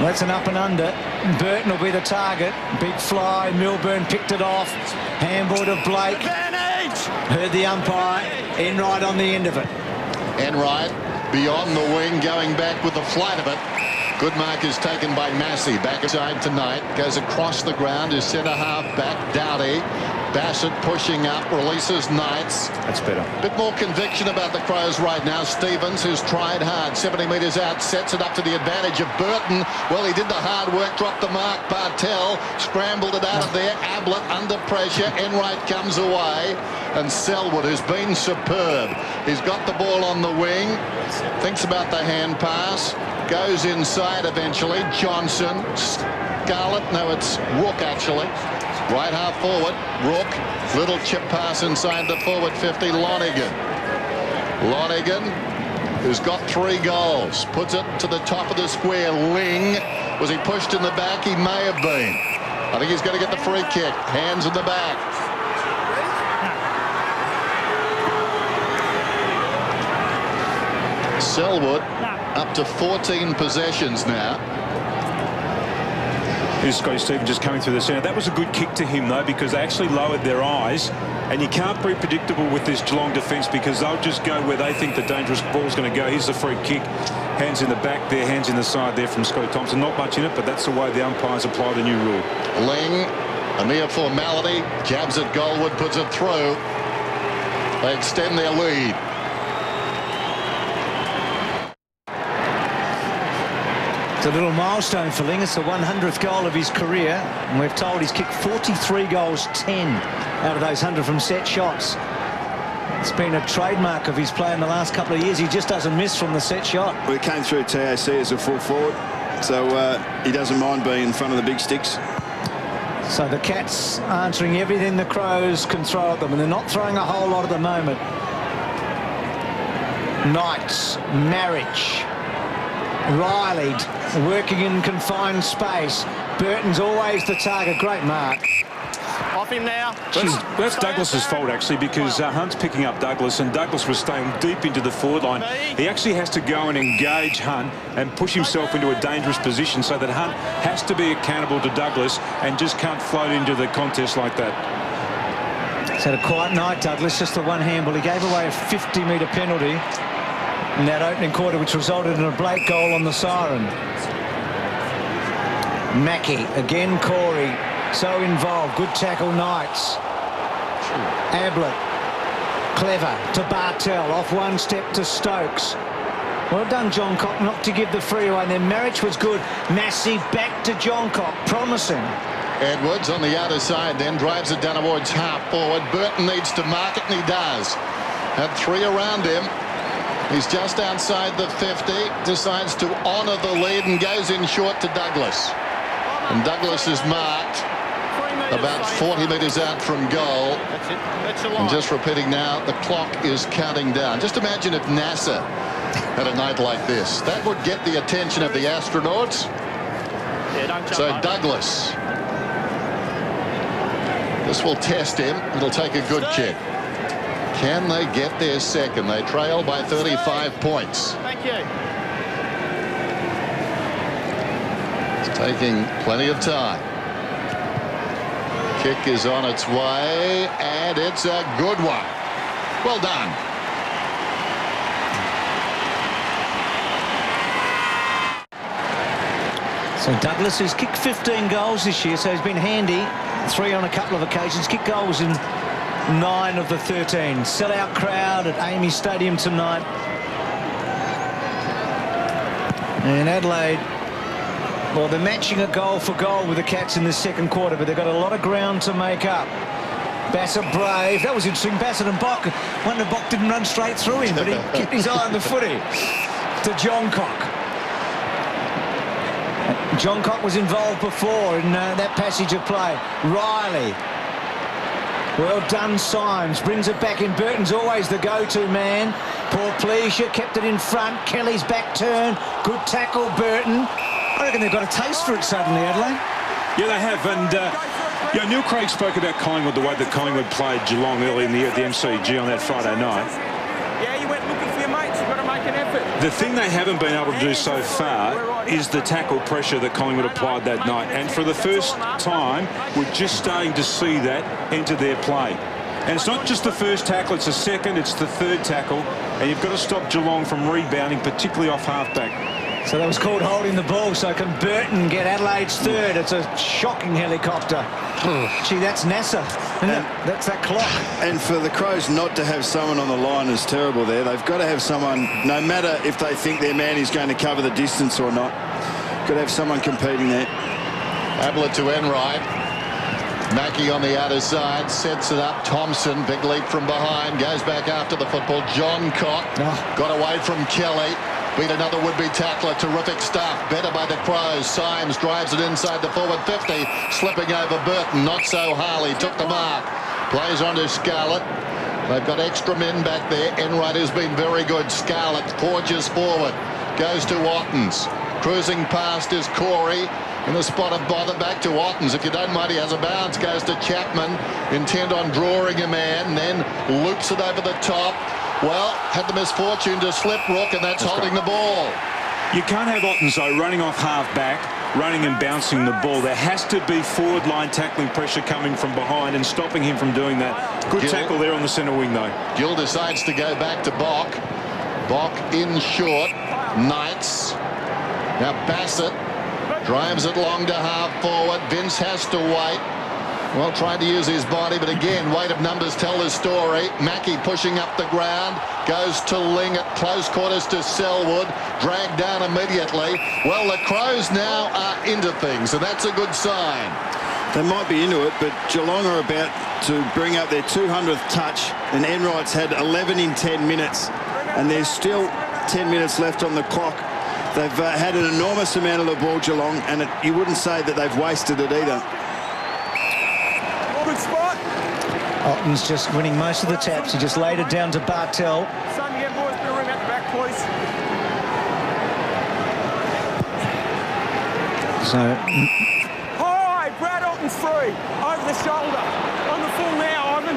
That's an up and under. Burton will be the target. Big fly. Milburn picked it off. Handball to Blake. Heard the umpire. Enright on the end of it. Enright beyond the wing, going back with the flight of it. Good mark is taken by Massey. Back aside tonight. Goes across the ground. His centre half back. Doughty. Bassett pushing up. Releases Knights. That's better. Bit more conviction about the Crows right now. Stevens, who's tried hard. 70 metres out. Sets it up to the advantage of Burton. Well, he did the hard work. Dropped the mark. Bartel scrambled it out of there. Ablett under pressure. Enright comes away. And Selwood, who's been superb. He's got the ball on the wing. Thinks about the hand pass. Goes inside eventually. Johnson. Scarlett. No, it's Rook actually. Right half forward. Rook. Little chip pass inside the forward 50. Lonergan. Lonergan, who's got 3 goals. Puts it to the top of the square. Ling. Was he pushed in the back? He may have been. I think he's going to get the free kick. Hands in the back. Selwood up to 14 possessions now. Here's Scotty Stevens just coming through the centre. That was a good kick to him, though, because they actually lowered their eyes. And you can't be predictable with this Geelong defence, because they'll just go where they think the dangerous ball's going to go. Here's the free kick. Hands in the back there, hands in the side there from Scotty Thompson. Not much in it, but that's the way the umpires apply the new rule. Ling, a mere formality. Jabs at Goldwood, puts it through. They extend their lead. It's a little milestone for Ling. It's the 100th goal of his career, and we've told he's kicked 43 goals, 10 out of those 100 from set shots. It's been a trademark of his play in the last couple of years. He just doesn't miss from the set shot. Well, he came through TAC as a full forward, so he doesn't mind being in front of the big sticks. So the Cats answering everything the Crows can throw at them, and they're not throwing a whole lot at the moment. Knights, Marriage, Riley working in confined space. Burton's always the target. Great mark. Off him now. That's Douglas's fault, actually, because Hunt's picking up Douglas, and Douglas was staying deep into the forward line. He actually has to go and engage Hunt and push himself into a dangerous position, so that Hunt has to be accountable to Douglas and just can't float into the contest like that. He's had a quiet night, Douglas. Just the one handball. He gave away a 50-metre penalty in that opening quarter, which resulted in a Blake goal on the siren. Mackie, again Corey, so involved. Good tackle, Knights. Ablett, clever to Bartel, off one step to Stokes. Well done, John Cock, not to give the free away. And then Marriage was good. Massey back to John Cock, promising. Edwards on the outer side, then drives it down towards half forward. Burton needs to mark it, and he does. Had 3 around him. He's just outside the 50, decides to honour the lead and goes in short to Douglas. And Douglas is marked about 40 metres out from goal. And just repeating now, the clock is counting down. Just imagine if NASA had a night like this. That would get the attention of the astronauts. So Douglas. This will test him. It'll take a good kick. Can they get their second? They trail by 35 points. Thank you. It's taking plenty of time. Kick is on its way, and it's a good one. Well done. So Douglas has kicked 15 goals this year, so he's been handy. 3 on a couple of occasions. Kicked goals in 9 of the 13. Sellout crowd at AAMI Stadium tonight. And Adelaide, well, they're matching a goal for goal with the Cats in the second quarter, but they've got a lot of ground to make up. Bassett brave. That was interesting. Bassett and Bock. Wonder Bock didn't run straight through him, but he kept his eye on the footy. To John Cock. John Cock was involved before in that passage of play. Riley. Well done, Symes. Brings it back in. Burton's always the go-to man. Poor Pleasure kept it in front. Kelly's back turn. Good tackle, Burton. I reckon they've got a taste for it suddenly, Adelaide. Yeah, they have. And Neil Craig spoke about Collingwood, the way that Collingwood played Geelong early in the year at the MCG on that Friday night. Yeah, you went looking for your mates. You've got to make an effort. The thing they haven't been able to do so far is the tackle pressure that Collingwood applied that night. And for the first time, we're just starting to see that enter their play. And it's not just the first tackle, it's the second, it's the third tackle. And you've got to stop Geelong from rebounding, particularly off halfback. So that was called holding the ball. So can Burton get Adelaide's third? It's a shocking helicopter. Gee, that's NASA. That's that clock. And for the Crows not to have someone on the line is terrible there. They've got to have someone, no matter if they think their man is going to cover the distance or not, got to have someone competing there. Ablett to Enright. Mackie on the outer side, sets it up. Thompson, big leap from behind, goes back after the football. John Cock got away from Kelly. Beat another would-be tackler. Terrific stuff. Better by the Crows. Symes drives it inside the forward 50. Slipping over Burton. Not so. Harley took the mark. Plays onto Scarlett. They've got extra men back there. Enright has been very good. Scarlett forges forward. Goes to Ottens. Cruising past is Corey. In the spot of bother, back to Ottens. If you don't mind, he has a bounce. Goes to Chapman. Intent on drawing a man. Then loops it over the top. Well, had the misfortune to slip Rook, and that's holding the ball. You can't have Ottens, though, running off half-back, running and bouncing the ball. There has to be forward-line tackling pressure coming from behind and stopping him from doing that. Good tackle there on the centre wing, though. Gill decides to go back to Bock. Bock in short. Knights. Now Bassett drives it long to half-forward. Vince has to wait. Well, trying to use his body, but again, weight of numbers tell the story. Mackie pushing up the ground, goes to Ling at close quarters to Selwood, dragged down immediately. Well, the Crows now are into things, and that's a good sign. They might be into it, but Geelong are about to bring up their 200th touch, and Enright's had 11 in 10 minutes, and there's still 10 minutes left on the clock. They've had an enormous amount of the ball, Geelong, and you wouldn't say that they've wasted it either. Good spot. Otten's just winning most of the taps. He just laid it down to Bartel. Son, yeah, boys, bit of room at the back, please. So Hi, Brad Otten's free. Over the shoulder. On the full now, Ivan.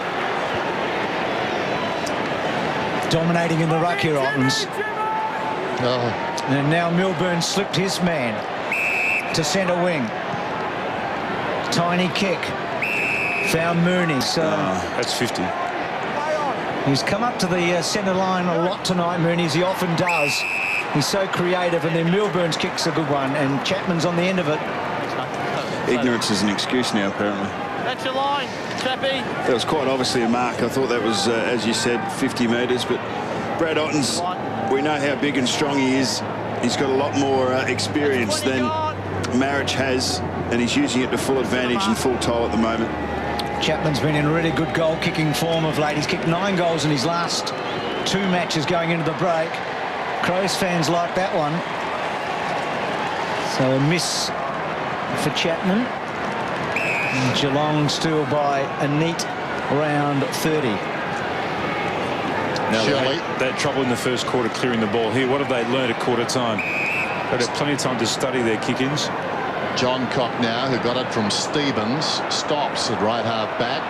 dominating in the ruck here, Otten's. And now Milburn slipped his man to centre wing. Tiny kick. Found Mooney. So that's 50. He's come up to the centre line a lot tonight, Mooney, as he often does. He's so creative, and then Milburn's kick's a good one, and Chapman's on the end of it. Ignorance is an excuse now, apparently. That's your line, Chappie. That was quite obviously a mark. I thought that was, as you said, 50 metres, but Brad Otten's, we know how big and strong he is. He's got a lot more experience than Marich has, and he's using it to full advantage and full toll at the moment. Chapman's been in really good goal-kicking form of late. He's kicked 9 goals in his last 2 matches going into the break. Crows fans like that one. So a miss for Chapman. And Geelong still by a neat round 30. Now they had trouble in the first quarter clearing the ball here. What have they learned at quarter time? They've had plenty of time to study their kick-ins. John Cock now, who got it from Stevens, stops at right half back.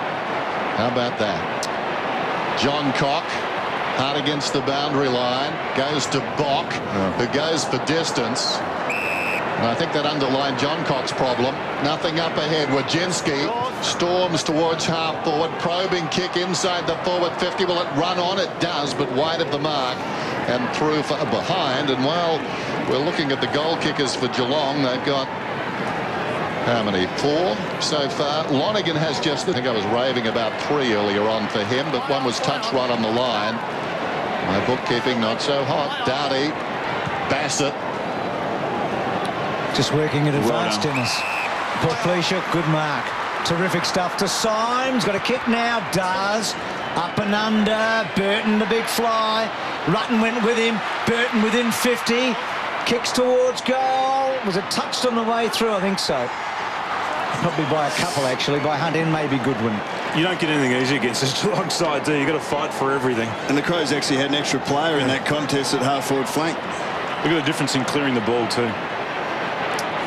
How about that? John Cock, hard against the boundary line, goes to Bock, who goes for distance. And I think that underlined John Cock's problem. Nothing up ahead. Wojcinski storms towards half forward, probing kick inside the forward 50. Will it run on? It does, but wide of the mark. and through for behind. And while we're looking at the goal kickers for Geelong, they've got how many? 4 so far. Lonergan has just, I think I was raving about 3 earlier on for him, but one was touched right on the line. My bookkeeping not so hot. Doughty, Bassett. Just working at advance, Dennis. Port Felicia, good mark. Terrific stuff to Symes. Got a kick now. Does. Up and under. Burton, the big fly. Rutten went with him. Burton within 50. Kicks towards goal. Was it touched on the way through? I think so. Probably by a couple, actually. By Hunt and maybe Goodwin. You don't get anything easy against this Geelong side, do you? You've got to fight for everything. And the Crows actually had an extra player in that contest at half-forward flank. Look at the difference in clearing the ball, too.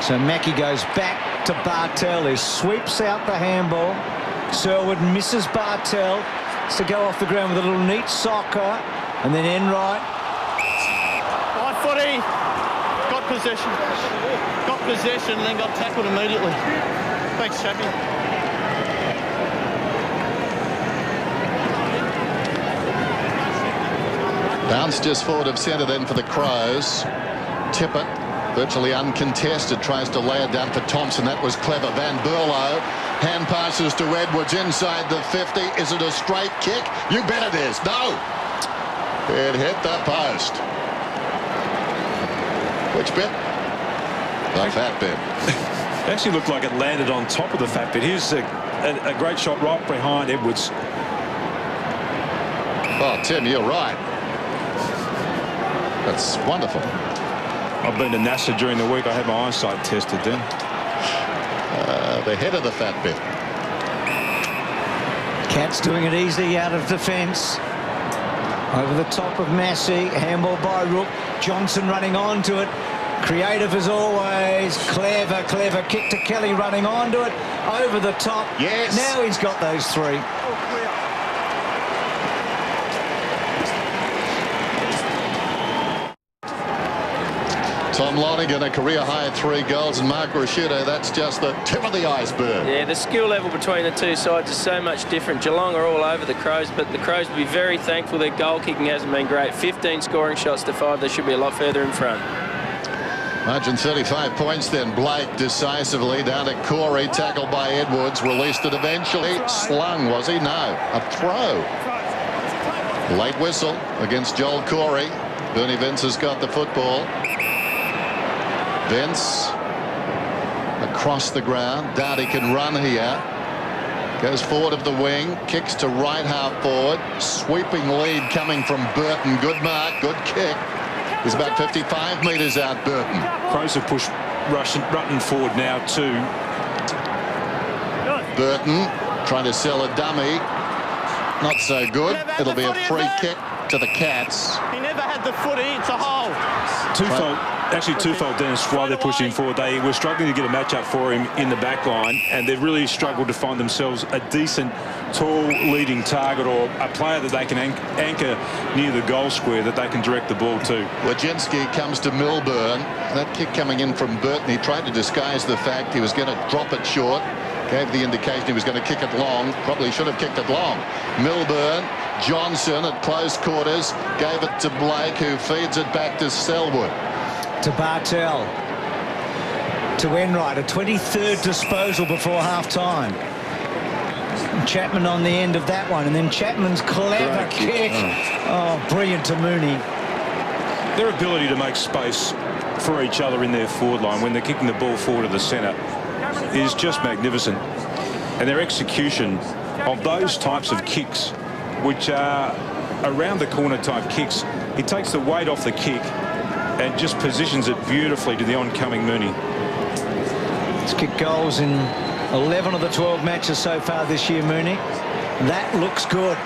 So Mackie goes back to Bartel. He sweeps out the handball. Selwood misses Bartel. Has to go off the ground with a little neat soccer. And then Enright. High footy. Got possession. Got possession and then got tackled immediately. Thanks, Chappie. Bounce just forward of centre then for the Crows. Tippett, virtually uncontested, tries to lay it down for Thompson. That was clever. Van Berlo. Hand passes to Edwards inside the 50. Is it a straight kick? You bet it is. No. It hit the post. Which bit? The fat bit. It actually looked like it landed on top of the fat bit. Here's a great shot right behind Edwards. Oh, Tim, you're right. That's wonderful. I've been to NASA during the week. I had my eyesight tested then. The head of the fat bit. Cats doing it easy out of defence. Over the top of Massey. Handball by Rook. Johnson running onto it. Creative as always. Clever, clever kick to Kelly running onto it. Over the top. Yes. Now he's got those 3. Tom Lonergan, a career-high 3 goals, and Mark Rashuto, that's just the tip of the iceberg. Yeah, the skill level between the two sides is so much different. Geelong are all over the Crows, but the Crows will be very thankful their goal kicking hasn't been great. 15 scoring shots to 5. They should be a lot further in front. Margin 35 points then. Blake decisively down to Corey, tackled by Edwards, released it eventually. Slung, was he? No. A throw. Late whistle against Joel Corey. Bernie Vince has got the football. Vince across the ground. Doughty can run here. Goes forward of the wing. Kicks to right half forward. Sweeping lead coming from Burton. Good mark. Good kick. He's about 55 metres out, Burton. Crows have pushed Rutten forward now too. Burton trying to sell a dummy. Not so good. It'll be a free kick to the Cats. He never had the footy. It's a hole. Twofold, Dennis, while they're pushing forward. They were struggling to get a match-up for him in the back line, and they've really struggled to find themselves a decent, tall leading target or a player that they can anchor near the goal square that they can direct the ball to. Wojcinski comes to Milburn. That kick coming in from Burton, he tried to disguise the fact he was going to drop it short. Gave the indication he was going to kick it long. Probably should have kicked it long. Milburn, Johnson at close quarters. Gave it to Blake, who feeds it back to Selwood. To Bartel. To Enright. A 23rd disposal before half-time. Chapman on the end of that one. And then Chapman's clever kick. Oh, brilliant to Mooney. Their ability to make space for each other in their forward line when they're kicking the ball forward to the centre is just magnificent. And their execution of those types of kicks, which are around the corner type kicks, it takes the weight off the kick and just positions it beautifully to the oncoming Mooney. He's kicked goals in 11 of the 12 matches so far this year, Mooney. That looks good.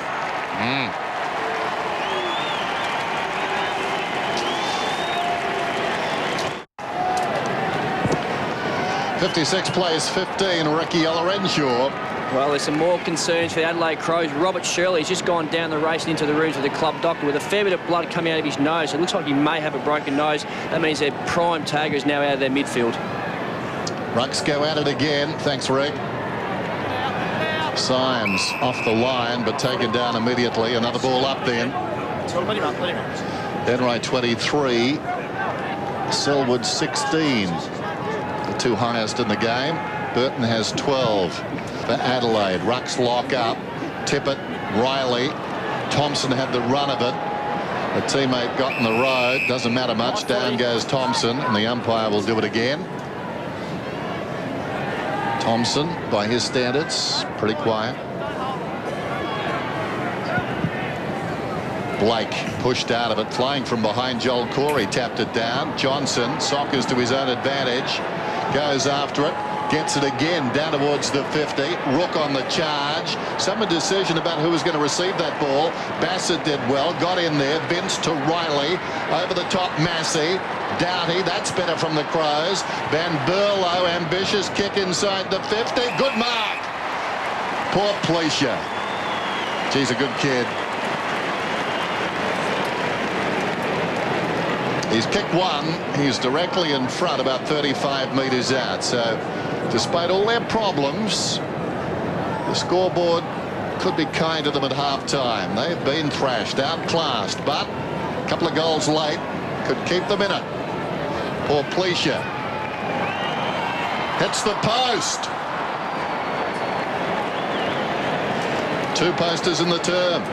56 plays 15, Ricky Olorenshaw. Well, there's some more concerns for the Adelaide Crows. Robert Shirley's just gone down the race and into the rooms with the club doctor with a fair bit of blood coming out of his nose. It looks like he may have a broken nose. That means their prime tagger is now out of their midfield. Rucks go at it again. Thanks, Rick. Symes off the line, but taken down immediately. Another ball up then. Enright 23, Selwood 16. The two highest in the game. Burton has 12 for Adelaide. Rucks lock up. Tippett, Riley. Thompson had the run of it. A teammate got in the road. Doesn't matter much. Down goes Thompson, and the umpire will do it again. Thompson, by his standards, pretty quiet. Blake pushed out of it, flying from behind. Joel Corey tapped it down. Johnson soccers to his own advantage, goes after it, gets it again down towards the 50. Rook on the charge. Some decision about who was going to receive that ball. Bassett did well, got in there. Vince to Riley, over the top Massey. Doughty, that's better from the Crows. Van Berlo, ambitious kick inside the 50. Good mark. Poor Pleisha. She's a good kid. He's kicked one. He's directly in front, about 35 metres out. So, despite all their problems, the scoreboard could be kind to them at half-time. They've been thrashed, outclassed, but a couple of goals late could keep them in it. Poor Pleisha. Hits the post. Two posters in the term.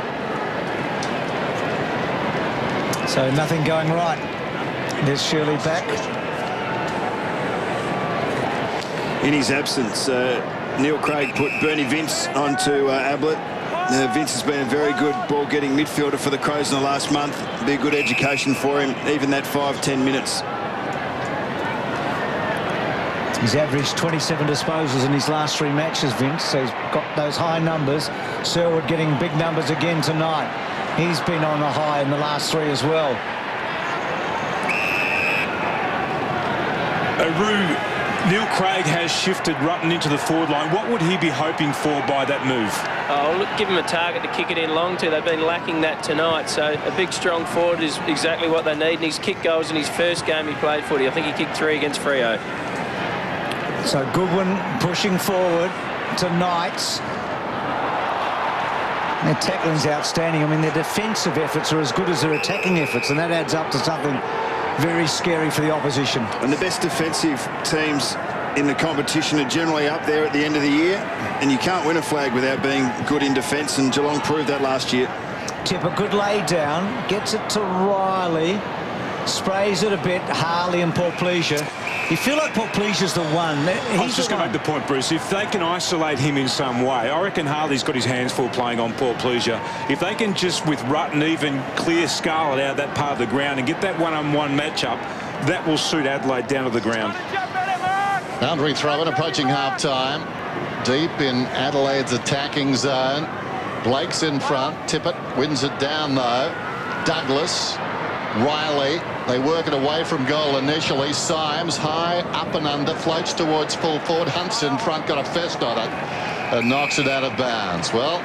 So nothing going right. There's Shirley back. In his absence, Neil Craig put Bernie Vince onto Ablett. Vince has been a very good ball-getting midfielder for the Crows in the last month. Be a good education for him, even that 5-10 minutes. He's averaged 27 disposals in his last 3 matches, Vince, so he's got those high numbers. Selwood getting big numbers again tonight. He's been on a high in the last 3 as well. Neil Craig has shifted Rutten into the forward line. What would he be hoping for by that move? Oh, look, give him a target to kick it in long to. They've been lacking that tonight, so a big, strong forward is exactly what they need. And he's kicked goals in his first game he played footy. I think he kicked 3 against Freo. So Goodwin pushing forward to Knights. Their tackling's outstanding. I mean, their defensive efforts are as good as their attacking efforts, and that adds up to something very scary for the opposition. And the best defensive teams in the competition are generally up there at the end of the year, and you can't win a flag without being good in defence, and Geelong proved that last year. Tip a good lay down, gets it to Riley, sprays it a bit. Harley and Paul Pleisha. You feel like Paul Pleisha's the one. I was just going to make the point, Bruce. If they can isolate him in some way, I reckon Harley's got his hands full playing on Paul Pleisha. If they can just, with Rutten, even clear Scarlett out of that part of the ground and get that one-on-one matchup, that will suit Adelaide down to the ground. Boundary throw-in approaching half-time. Deep in Adelaide's attacking zone. Blake's in front. Tippett wins it down, though. Douglas, Riley. They work it away from goal initially. Symes, high, up and under, floats towards full forward. Hunt's in front, got a fist on it, and knocks it out of bounds. Well,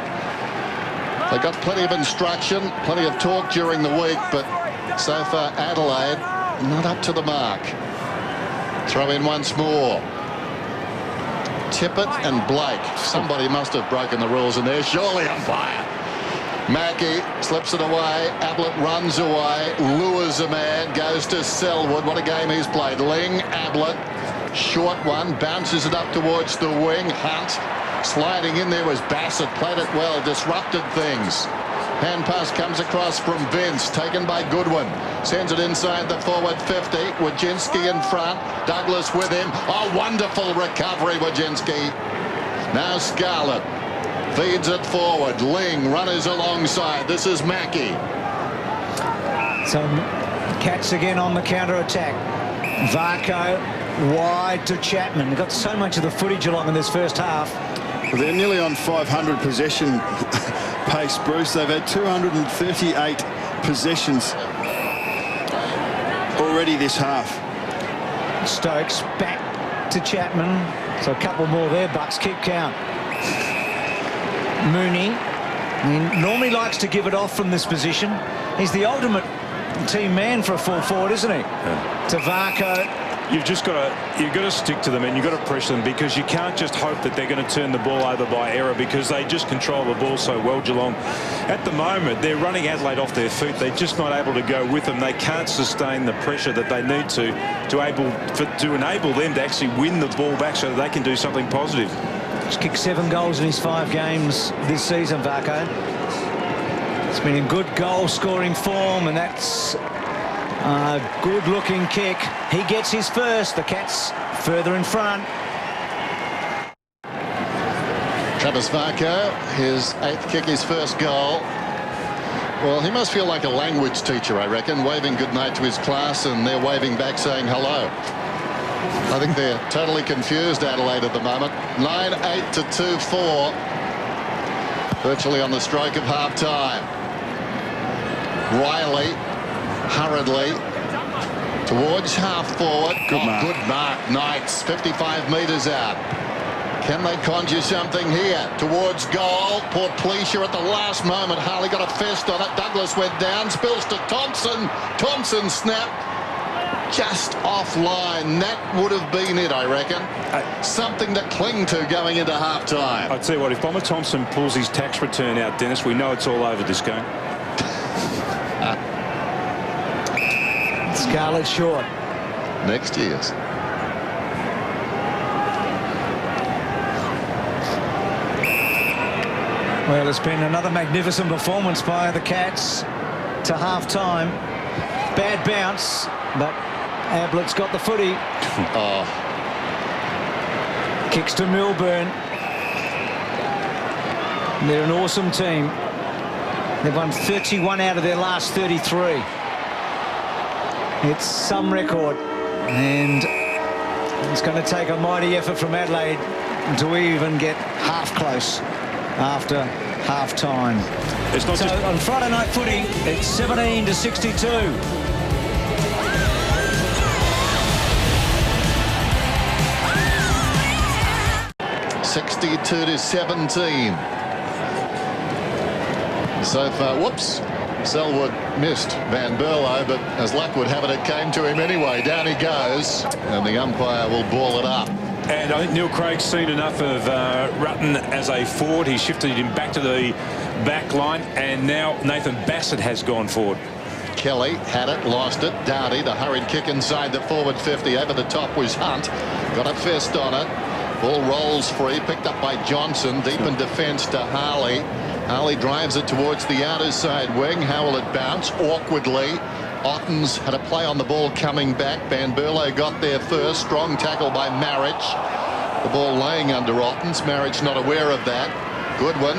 they got plenty of instruction, plenty of talk during the week, but so far Adelaide not up to the mark. Throw in once more. Tippett and Blake. Somebody must have broken the rules in there. Surely umpire. Mackey slips it away. Ablett runs away, lures a man, goes to Selwood. What a game he's played. Ling, Ablett, short one, bounces it up towards the wing. Hunt sliding in there was Bassett, played it well, disrupted things. Hand pass comes across from Vince, taken by Goodwin. Sends it inside the forward 50. Wojcinski in front. Douglas with him. Oh, wonderful recovery, Wojcinski. Now Scarlett. Feeds it forward. Ling, runners alongside. This is Mackey. So Cats again on the counter-attack. Varco wide to Chapman. They've got so much of the footage along in this first half. Well, they're nearly on 500 possession pace, Bruce. They've had 238 possessions already this half. Stokes back to Chapman. So a couple more there. Bucks keep count. Mooney, he normally likes to give it off from this position. He's the ultimate team man for a full forward, isn't he? Yeah. To Varco, you've got to stick to them, and you've got to pressure them, because you can't just hope that they're going to turn the ball over by error, because they just control the ball so well, Geelong. At the moment, they're running Adelaide off their feet. They're just not able to go with them. They can't sustain the pressure that they need to enable them to actually win the ball back so that they can do something positive. He's kicked 7 goals in his 5 games this season, Varco. It's been in good goal-scoring form, and that's a good-looking kick. He gets his first. The Cats further in front. Travis Varco, his 8th kick, his first goal. Well, he must feel like a language teacher, I reckon, waving goodnight to his class, and they're waving back saying hello. I think they're totally confused, Adelaide, at the moment. 9-8 to 2-4. Virtually on the stroke of half-time. Riley, hurriedly, towards half-forward. Good mark, Knights, 55 metres out. Can they conjure something here? Towards goal. Poor Pleasure at the last moment. Harley got a fist on it. Douglas went down. Spills to Thompson. Thompson snap. Just offline. That would have been it, I reckon. Something to cling to going into half-time. I'll tell you what, if Bomber Thompson pulls his tax return out, Dennis, we know it's all over this game. Scarlett short. Next year's. Well, it's been another magnificent performance by the Cats to half-time. Bad bounce, but Ablett's got the footy. Kicks to Milburn. They're an awesome team. They've won 31 out of their last 33. It's some record, and it's going to take a mighty effort from Adelaide to even get half close after half-time. It's not just on Friday night footy, it's 17 to 62. 62 to 17. So far, whoops. Selwood missed Van Berlo, but as luck would have it, it came to him anyway. Down he goes, and the umpire will ball it up. And I think Neil Craig's seen enough of Rutten as a forward. He shifted him back to the back line, and now Nathan Bassett has gone forward. Kelly had it, lost it. Dowdy, the hurried kick inside the forward 50. Over the top was Hunt. Got a fist on it. Ball rolls free, picked up by Johnson. Deep in defence to Harley. Harley drives it towards the outer side wing. How will it bounce? Awkwardly. Ottens had a play on the ball coming back. Van Berlo got there first. Strong tackle by Marriage. The ball laying under Ottens. Marriage not aware of that. Goodwin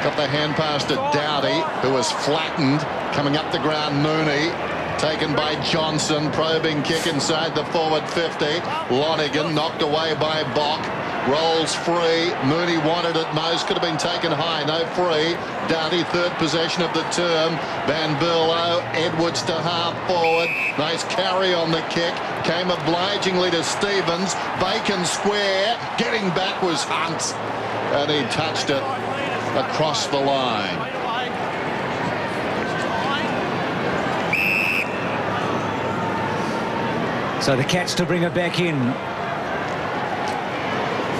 got the hand pass to Dowdy, who was flattened. Coming up the ground, Mooney. Taken by Johnson. Probing kick inside the forward 50. Lonigan knocked away by Bock. Rolls free. Mooney wanted it most. Could have been taken high. No free. Dowdy, 3rd possession of the term. Van Berlo. Edwards to half forward. Nice carry on the kick. Came obligingly to Stevens. Bacon square. Getting back was Hunt. And he touched it across the line. So the Cats to bring it back in.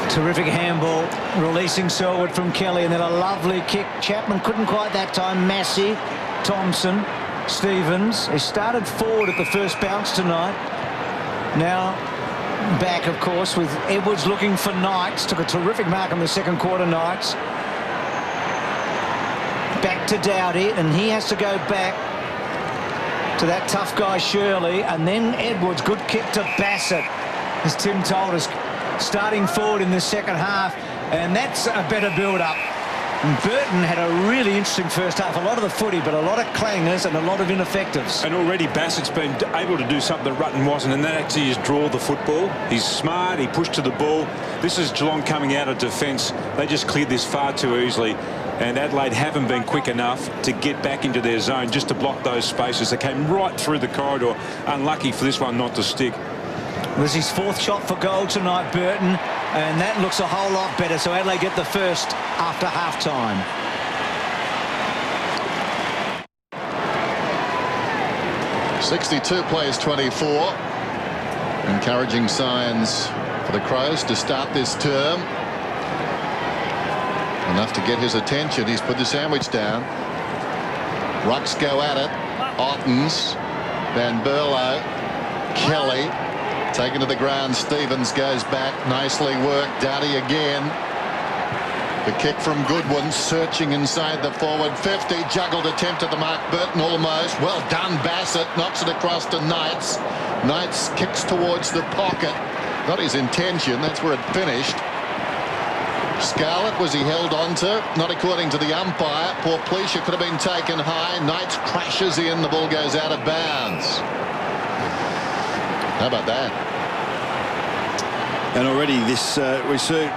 Terrific handball, releasing Selwood from Kelly, and then a lovely kick. Chapman couldn't quite that time. Massey, Thompson, Stevens. They started forward at the first bounce tonight. Now back, of course, with Edwards looking for Knights. Took a terrific mark in the second quarter, Knights. Back to Dowdy, and he has to go back to that tough guy Shirley, and then Edwards. Good kick to Bassett, as Tim told us. Starting forward in the second half, and that's a better build-up. Burton had a really interesting first half. A lot of the footy, but a lot of clangers and a lot of ineffectives. And already Bassett's been able to do something that Rutten wasn't, and that actually is draw the football. He's smart, he pushed to the ball. This is Geelong coming out of defence. They just cleared this far too easily, and Adelaide haven't been quick enough to get back into their zone just to block those spaces. They came right through the corridor. Unlucky for this one not to stick. It was his 4th shot for goal tonight, Burton, and that looks a whole lot better. So Adelaide get the first after half-time. .62 plays 24. Encouraging signs for the Crows to start this term. Enough to get his attention. He's put the sandwich down. Rucks go at it. Ottens, Van Berlo, Kelly taken to the ground. Stevens goes back. Nicely worked. Doughty again. The kick from Goodwin, searching inside the forward 50. Juggled attempt at the mark. Burton almost. Well done. Bassett knocks it across to Knights. Knights kicks towards the pocket. Not his intention. That's where it finished. Scarlett was he held on to? Not according to the umpire. Poor Pleasure could have been taken high. Knights crashes in. The ball goes out of bounds. How about that? And already this we see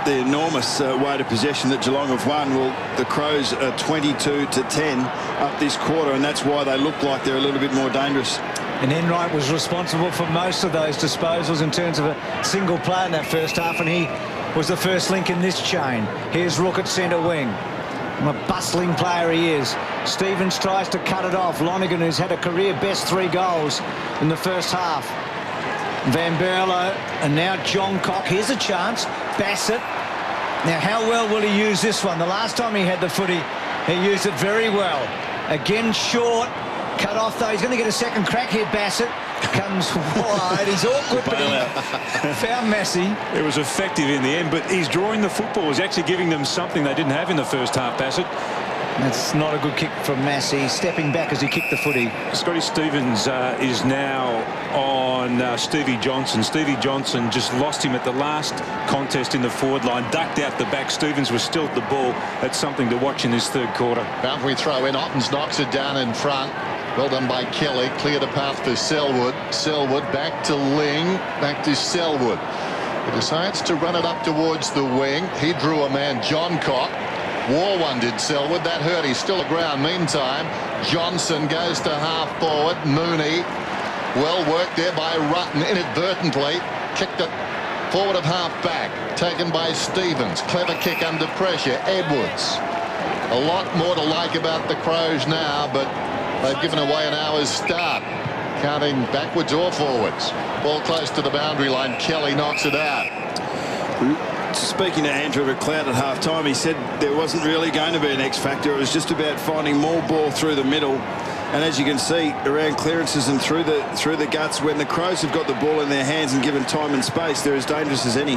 the enormous weight of possession that Geelong have won. Well, the Crows are 22-10 up this quarter, and that's why they look like they're a little bit more dangerous. And Enright was responsible for most of those disposals in terms of a single play in that first half, and he was the first link in this chain. Here's Rook at centre wing. And a bustling player he is. Stevens tries to cut it off. Lonergan, who's had a career best 3 goals in the first half. Van Berlo, and now John Cock. Here's a chance. Bassett. Now, how well will he use this one? The last time he had the footy, he used it very well. Again, short. Cut off, though. He's going to get a second crack here, Bassett. Comes wide. He's awkward, but he found Massey. It was effective in the end, but he's drawing the football. He's actually giving them something they didn't have in the first half, Bassett. That's not a good kick from Massey. Stepping back as he kicked the footy. Scotty Stevens is now on Stevie Johnson. Stevie Johnson just lost him at the last contest in the forward line. Ducked out the back. Stevens was still at the ball. That's something to watch in this third quarter. Boundary throw in. Ottens knocks it down in front. Well done by Kelly. Cleared a path for Selwood. Selwood back to Ling. Back to Selwood. He decides to run it up towards the wing. He drew a man, John Cock. Wore one, did Selwood. That hurt. He's still aground. Meantime, Johnson goes to half forward. Mooney. Well worked there by Rutten. Inadvertently kicked it forward of half back. Taken by Stevens. Clever kick under pressure. Edwards. A lot more to like about the Crows now, but they've given away an hour's start, counting backwards or forwards. Ball close to the boundary line. Kelly knocks it out. Speaking to Andrew McLeod at half-time, he said there wasn't really going to be an X factor. It was just about finding more ball through the middle. And as you can see, around clearances and through the guts, when the Crows have got the ball in their hands and given time and space, they're as dangerous as any.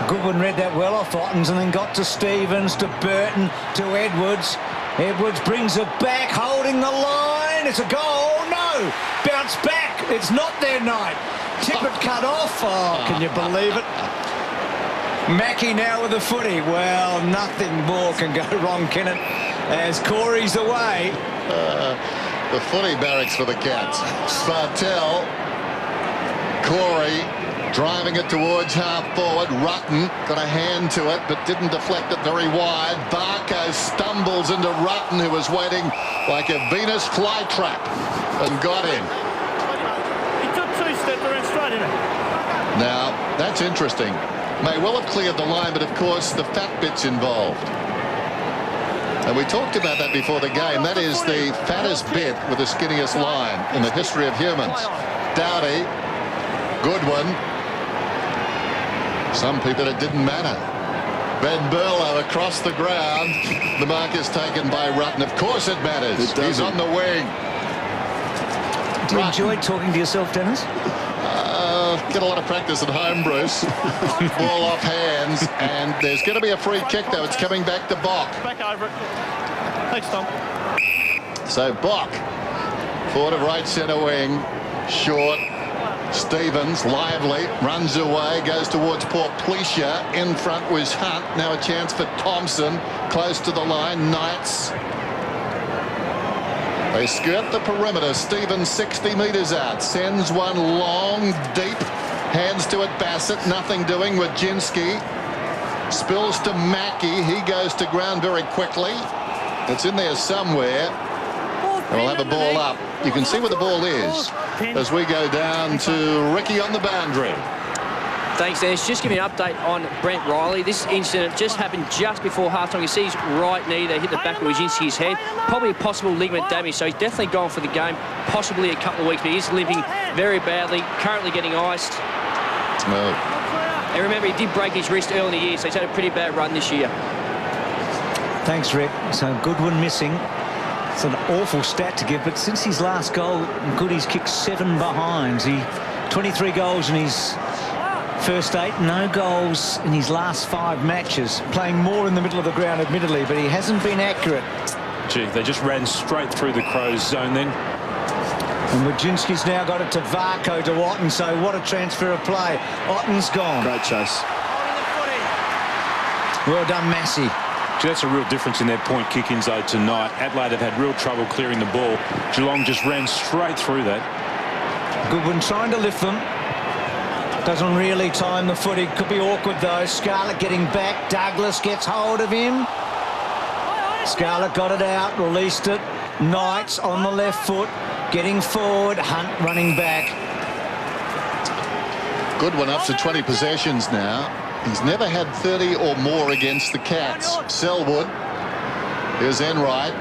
Goodwin read that well off Ottens and then got to Stevens, to Burton, to Edwards. Edwards brings it back, holding the line. It's a goal. No! Bounce back. It's not their night. Tippett cut off. Oh, can you believe it? Mackie now with the footy. Well, nothing more can go wrong, can it? As Corey's away. The footy barracks for the Cats. Bartel. Corey driving it towards half forward. Rutten got a hand to it, but didn't deflect it very wide. Barco stumbles into Rutten, who was waiting like a Venus flytrap, and got in. He took 2 steps around straight in it. Now, that's interesting. May well have cleared the line, but of course the fat bit's involved. And we talked about that before the game. That is the fattest bit with the skinniest line in the history of humans. Doughty, Goodwin. Some people it didn't matter. Van Berlo across the ground. The mark is taken by Rutten. Of course it matters. He's on the wing. Do you enjoy talking to yourself, Dennis? Get a lot of practice at home, Bruce. Ball off hands, and there's going to be a free kick, though. It's coming back to Bock. Back over it. Thanks, Tom. So Bock, forward of right centre wing, short. Stevens, lively, runs away, goes towards Port Pleasure. In front was Hunt. Now a chance for Thompson. Close to the line, Knights. They skirt the perimeter. Stevens 60 metres out. Sends one long, deep. Hands to it, Bassett. Nothing doing with Jinsky. Spills to Mackie. He goes to ground very quickly. It's in there somewhere. And we'll have a ball up. You can see where the ball is as we go down to Ricky on the boundary. Thanks, Dennis. Just give me an update on Brent Riley. This incident just happened just before half-time. You see his right knee there hit the back of Wojcinski's head. Probably a possible ligament damage, so he's definitely gone for the game, possibly a couple of weeks, but he's limping very badly, currently getting iced. Well. And remember, he did break his wrist early in the year, so he's had a pretty bad run this year. Thanks, Rick. So Goodwin missing. It's an awful stat to give, but since his last goal, Goody's kicked 7 behinds. 23 goals in his first 8, no goals in his last 5 matches. Playing more in the middle of the ground, admittedly, but he hasn't been accurate. Gee, they just ran straight through the Crows' zone then. And Wojcinski's now got it to Varco to Otten, so what a transfer of play. Otten's gone. Great chase. Well done, Massey. Gee, that's a real difference in their point kick-ins, though, tonight. Adelaide have had real trouble clearing the ball. Geelong just ran straight through that. Goodwin trying to lift them. Doesn't really time the footy. Could be awkward, though. Scarlett getting back. Douglas gets hold of him. Scarlett got it out, released it. Knights on the left foot, getting forward. Hunt running back. Goodwin up to 20 possessions now. He's never had 30 or more against the Cats. Selwood. Here's Enright.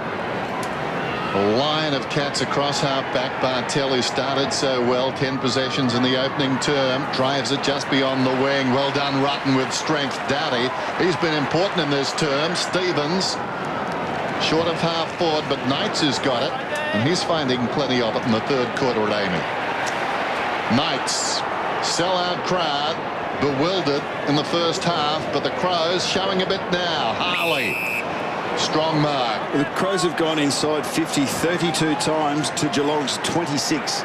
A line of Cats across half-back. Bartel, who started so well, 10 possessions in the opening term, drives it just beyond the wing. Well done, Rutten, with strength. Doughty, he's been important in this term. Stevens, short of half forward, but Knights has got it, and he's finding plenty of it in the third quarter at Amy. Knights, sell-out crowd, bewildered in the first half, but the Crows showing a bit now. Harley. Strong mark. The Crows have gone inside 32 times to Geelong's 26.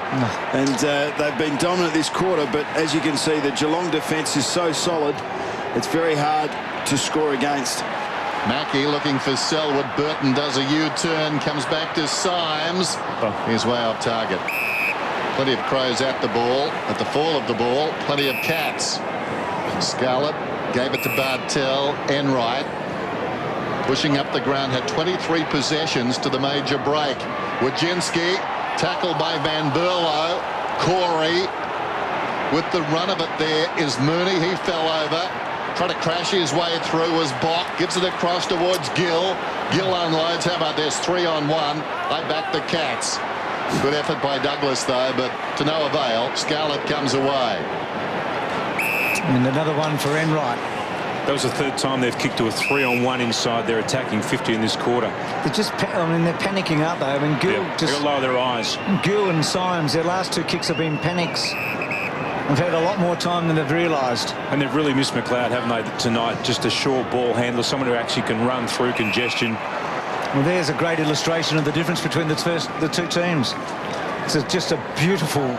And they've been dominant this quarter, but as you can see, the Geelong defence is so solid, it's very hard to score against. Mackie looking for Selwood. Burton does a U-turn, comes back to Symes. He's way off target. Plenty of Crows at the ball, at the fall of the ball. Plenty of Cats. Scarlett gave it to Bartel. Enright pushing up the ground, had 23 possessions to the major break. Wojcinski tackled by Van Berlo. Corey with the run of it there is Mooney. He fell over, tried to crash his way through, was Bock, gives it across towards Gill. Gill unloads. How about this? 3-on-1. They back the Cats. Good effort by Douglas, though, but to no avail. Scarlett comes away. And another one for Enright. That was the third time they've kicked to a 3-on-1 inside. They're attacking 50 in this quarter. They're just, I mean, they're panicking, aren't they? I mean, Gill They've just... got to lower their eyes. Gill and Symes, their last 2 kicks have been panics. They've had a lot more time than they've realised. And they've really missed McLeod, haven't they, tonight? Just a sure ball handler, someone who actually can run through congestion. Well, there's a great illustration of the difference between the two teams. It's just a beautiful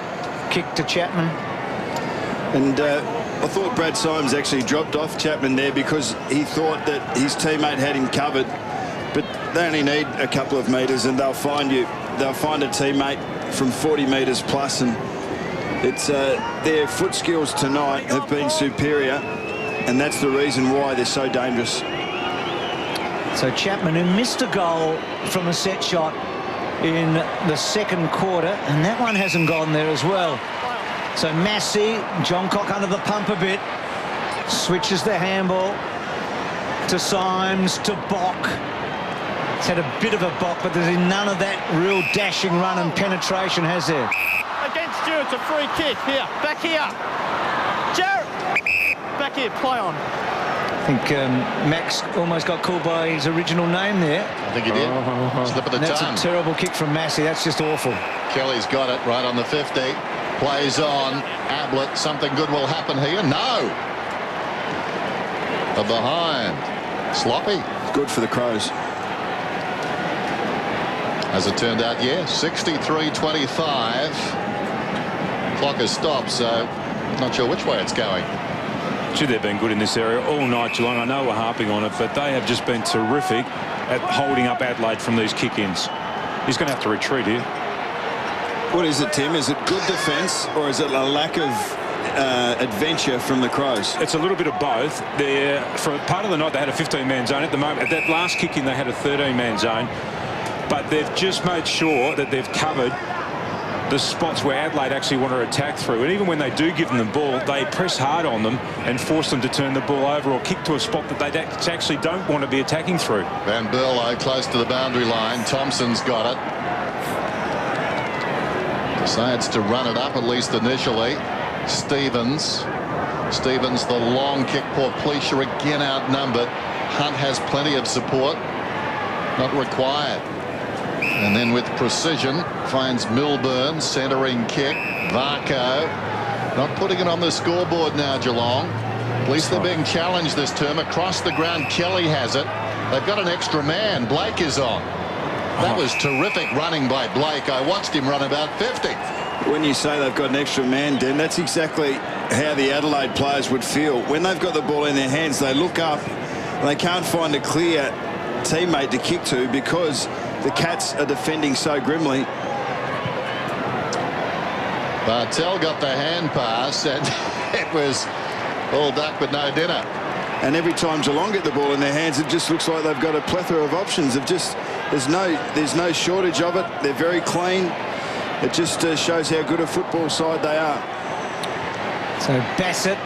kick to Chapman. And I thought Brad Symes actually dropped off Chapman there because he thought that his teammate had him covered. But they only need a couple of metres and they'll find you. They'll find a teammate from 40 metres plus, and it's their foot skills tonight have been superior, and that's the reason why they're so dangerous. So Chapman, who missed a goal from a set shot in the second quarter, and that one hasn't gone there as well. So Massey, John Cock under the pump a bit, switches the handball to Symes, to Bock. It's had a bit of a Bock, but there's none of that real dashing run and penetration, has there? Against Stewart's a free kick. Here, back here. Jarrett! Back here, play on. I think Max almost got called by his original name there. I think he did. Slip of the That's tongue. a terrible kick from Massey. That's just awful. Kelly's got it right on the 50. Plays on. Ablett, something good will happen here. No! A behind. Sloppy. Good for the Crows. As it turned out, yeah, 63-25. Clock has stopped, so not sure which way it's going. Gee, they've been good in this area all night, Geelong. I know we're harping on it, but they have just been terrific at holding up Adelaide from these kick-ins. He's going to have to retreat here. What is it, Tim? Is it good defence or is it a lack of adventure from the Crows? It's a little bit of both. For part of the night, they had a 15-man zone. At the moment, at that last kick-in, they had a 13-man zone. But they've just made sure that they've covered the spots where Adelaide actually want to attack through. And even when they do give them the ball, they press hard on them and force them to turn the ball over or kick to a spot that they actually don't want to be attacking through. Van Berlo close to the boundary line. Thompson's got it. Decides to run it up, at least initially. Stevens, the long kick. Portlesia again outnumbered. Hunt has plenty of support. Not required. And then with precision finds Milburn, centering kick. Varco not putting it on the scoreboard now, Geelong. At least they're being challenged this term. Across the ground, Kelly has it. They've got an extra man. Blake is on. That was terrific running by Blake. I watched him run about 50. When you say they've got an extra man, Dan, that's exactly how the Adelaide players would feel. When they've got the ball in their hands, they look up and they can't find a clear teammate to kick to because the Cats are defending so grimly. Bartel got the hand pass and it was all duck but no dinner. And every time Geelong get the ball in their hands, it just looks like they've got a plethora of options. There's no shortage of it. They're very clean. It just shows how good a football side they are. So Bassett.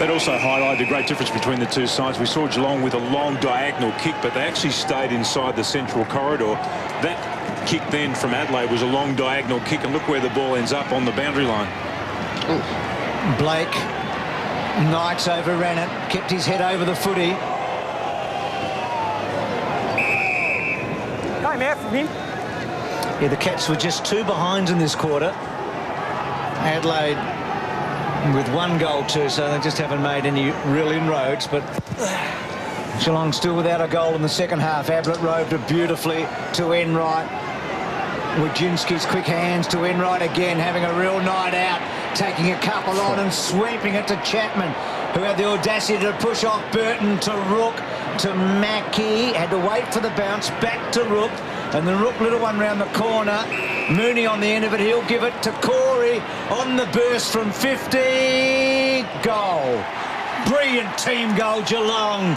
That also highlighted the great difference between the two sides. We saw Geelong with a long diagonal kick, but they actually stayed inside the central corridor. That kick then from Adelaide was a long diagonal kick, and look where the ball ends up on the boundary line. Ooh. Blake. Knights overran it, kept his head over the footy. Came out from him. Yeah, the Cats were just 2 behind in this quarter. Adelaide with 1 goal too, so they just haven't made any real inroads. But Geelong still without a goal in the second half. Ablett roved it beautifully to Enright. Wojcinski's quick hands to Enright again, having a real night out, taking a couple on and sweeping it to Chapman, who had the audacity to push off Burton to Rook, to Mackie, had to wait for the bounce, back to Rook, and the Rook little one round the corner. Mooney on the end of it, he'll give it to Corey on the burst from 50. Goal. Brilliant team goal, Geelong.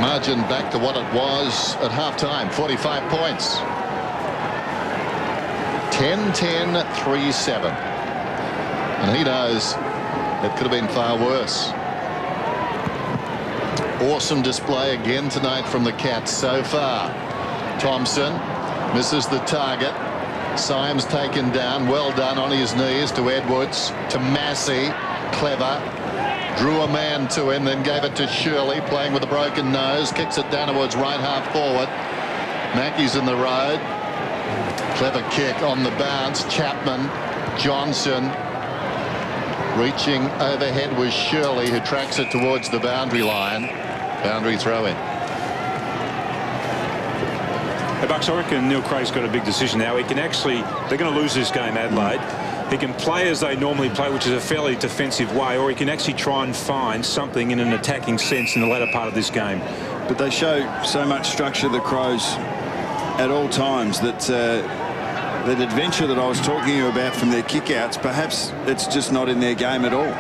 Margin back to what it was at half-time, 45 points. 10-10, 3-7. And he knows it could have been far worse. Awesome display again tonight from the Cats so far. Thompson misses the target. Symes taken down. Well done on his knees to Edwards. To Massey. Clever. Drew a man to him, then gave it to Shirley, playing with a broken nose. Kicks it down towards right half forward. Mackey's in the road. Clever kick on the bounce. Chapman. Johnson. Reaching overhead was Shirley, who tracks it towards the boundary line. Boundary throw in. Hey, Bucks, I reckon Neil Craig's got a big decision now. He can actually, they're going to lose this game, Adelaide. He can play as they normally play, which is a fairly defensive way, or he can actually try and find something in an attacking sense in the latter part of this game. But they show so much structure, the Crows, at all times, that that adventure that I was talking to you about from their kickouts, perhaps it's just not in their game at all.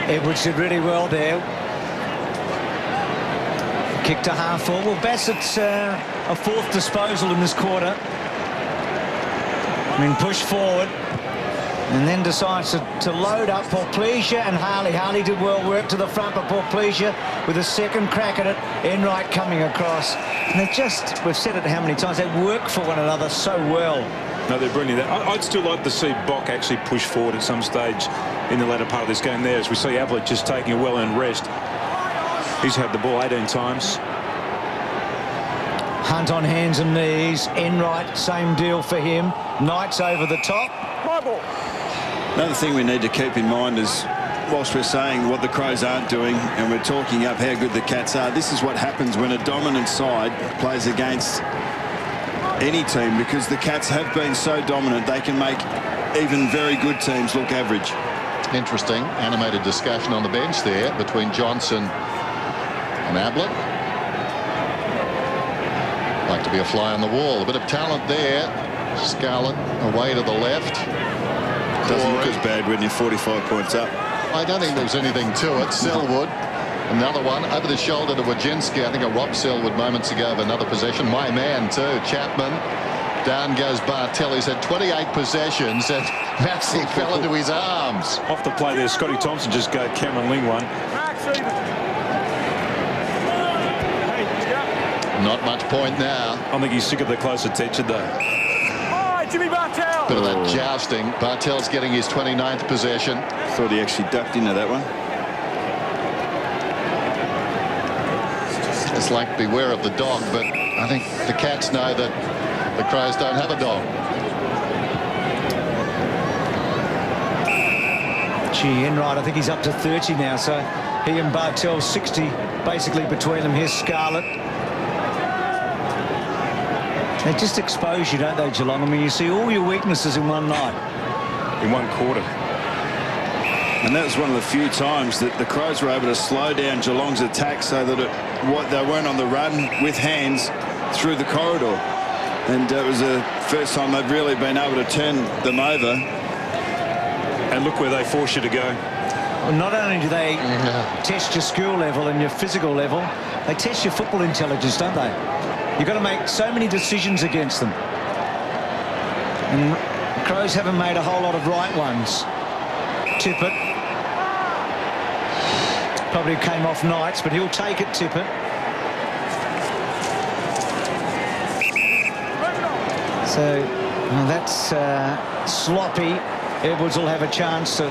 Edwards did really well there. Kick to half forward. Well, Bassett's a 4th disposal in this quarter. I mean, push forward and then decides to load up Portlesia and Harley. Harley did well work to the front, but Portlesia with a second crack at it. Enright coming across. And they just, we've said it how many times, they work for one another so well. No, they're brilliant. I'd still like to see Bock actually push forward at some stage in the latter part of this game there, as we see Ablett just taking a well-earned rest. He's had the ball 18 times. Hunt on hands and knees. Enright, same deal for him. Knights over the top. My ball. Another thing we need to keep in mind is, whilst we're saying what the Crows aren't doing and we're talking up how good the Cats are, this is what happens when a dominant side plays against any team, because the Cats have been so dominant they can make even very good teams look average. Interesting animated discussion on the bench there between Johnson and Ablett. Like to be a fly on the wall. A bit of talent there. Scarlett away to the left. Doesn't look as bad when you're 45 points up. I don't think there was anything to it. Selwood, another one, over the shoulder to Wojcinski. I think a Rob Selwood moments ago of another possession. My man too, Chapman. Down goes Bartel. He's had 28 possessions and Massey fell into his arms. Off the play there, Scotty Thompson just gave Cameron Ling one. Not much point now. I think he's sick of the close attention though. Oh, Jimmy Bartel. Bit of that jousting. Bartel's getting his 29th possession. Thought he actually ducked into that one. It's like beware of the dog, but I think the Cats know that the Crows don't have a dog. Gee, Enright, I think he's up to 30 now, so he and Bartel 60 basically between them. Here's Scarlett. They just expose you, don't they, Geelong? I mean, you see all your weaknesses in one night. In one quarter. And that was one of the few times that the Crows were able to slow down Geelong's attack so that they weren't on the run with hands through the corridor. And it was the first time they've really been able to turn them over. And look where they force you to go. Well, not only do they test your skill level and your physical level, they test your football intelligence, don't they? You've got to make so many decisions against them. And the Crows haven't made a whole lot of right ones. Tippett. Probably came off Knights, but he'll take it, Tippett. So well, that's sloppy. Edwards will have a chance to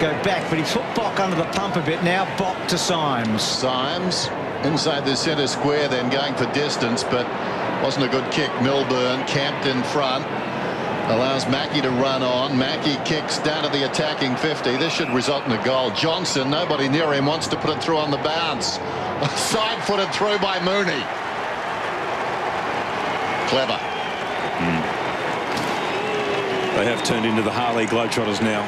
go back, but he's put Bock under the pump a bit now. Bock to Symes. Symes inside the centre square, then going for distance, but wasn't a good kick. Milburn camped in front, allows Mackey to run on. Mackey kicks down to the attacking 50. This should result in a goal. Johnson, nobody near him, wants to put it through on the bounce. Side-footed through by Mooney. Clever. They have turned into the Harley Globetrotters now.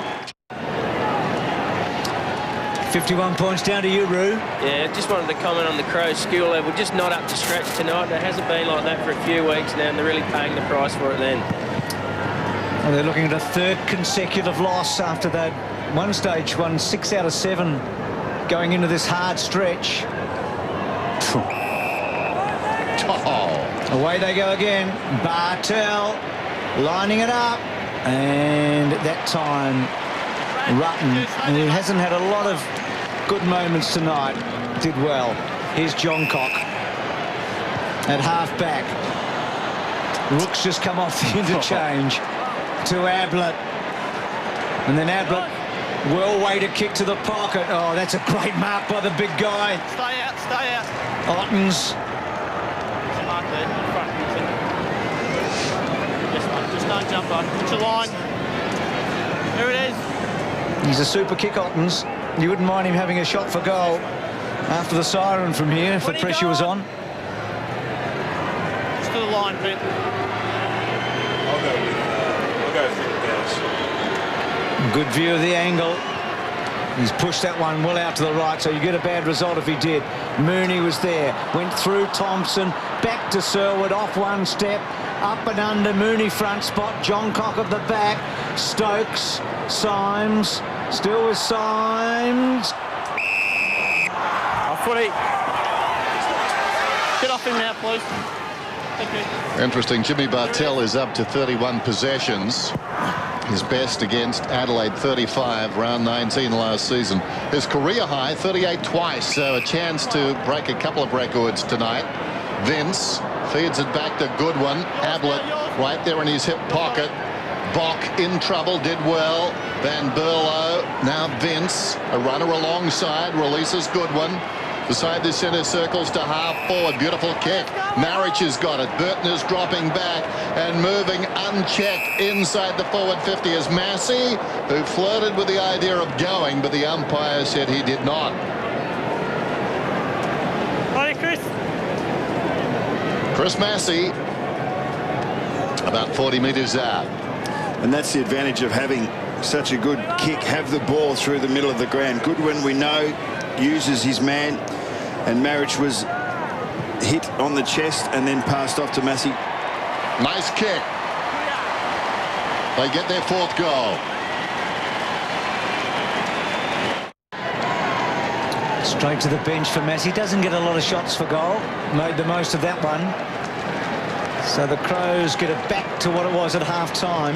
51 points down to you, Roo. Yeah, just wanted to comment on the Crows' skill level. Just not up to scratch tonight. It hasn't been like that for a few weeks now, and they're really paying the price for it then. Well, they're looking at a third consecutive loss after that one stage won 6 out of 7 going into this hard stretch. Away they go again. Bartel lining it up, and that time Rutten, and he hasn't had a lot of good moments tonight, did well. Here's Johncock at half back. Rook's just come off the interchange to Ablett, and then Ablett well weighted kick to the pocket. Oh, that's a great mark by the big guy. Stay out, stay out. Ottens. Mark there, in front. Just don't jump on. Put your line. There it is. He's a super kick, Ottens. You wouldn't mind him having a shot for goal after the siren from here if the pressure was on. Just to the line, Pete. I'll go with it. Good view of the angle. He's pushed that one well out to the right, so you get a bad result if he did. Mooney was there, went through Thompson, back to Selwood, off one step, up and under. Mooney front spot, Johncock at the back, Stokes, Symes, still with Symes. Footy. Get off him now, please. Thank you. Interesting, Jimmy Bartel is up to 31 possessions. His best against Adelaide, 35, round 19 last season. His career high, 38 twice, so a chance to break a couple of records tonight. Vince feeds it back to Goodwin. Ablett right there in his hip pocket. Bock in trouble, did well. Van Berlo, now Vince, a runner alongside, releases Goodwin. Beside the centre, circles to half forward. Beautiful kick. Marriage has got it. Burton is dropping back and moving unchecked inside the forward 50 is Massey, who flirted with the idea of going, but the umpire said he did not. Hi, Chris. Chris Massey, about 40 metres out. And that's the advantage of having such a good kick. Have the ball through the middle of the ground. Goodwin, we know, uses his man, and Marriage was hit on the chest and then passed off to Massey. Nice kick. They get their 4th goal. Straight to the bench for Massey. Doesn't get a lot of shots for goal. Made the most of that one. So the Crows get it back to what it was at half-time.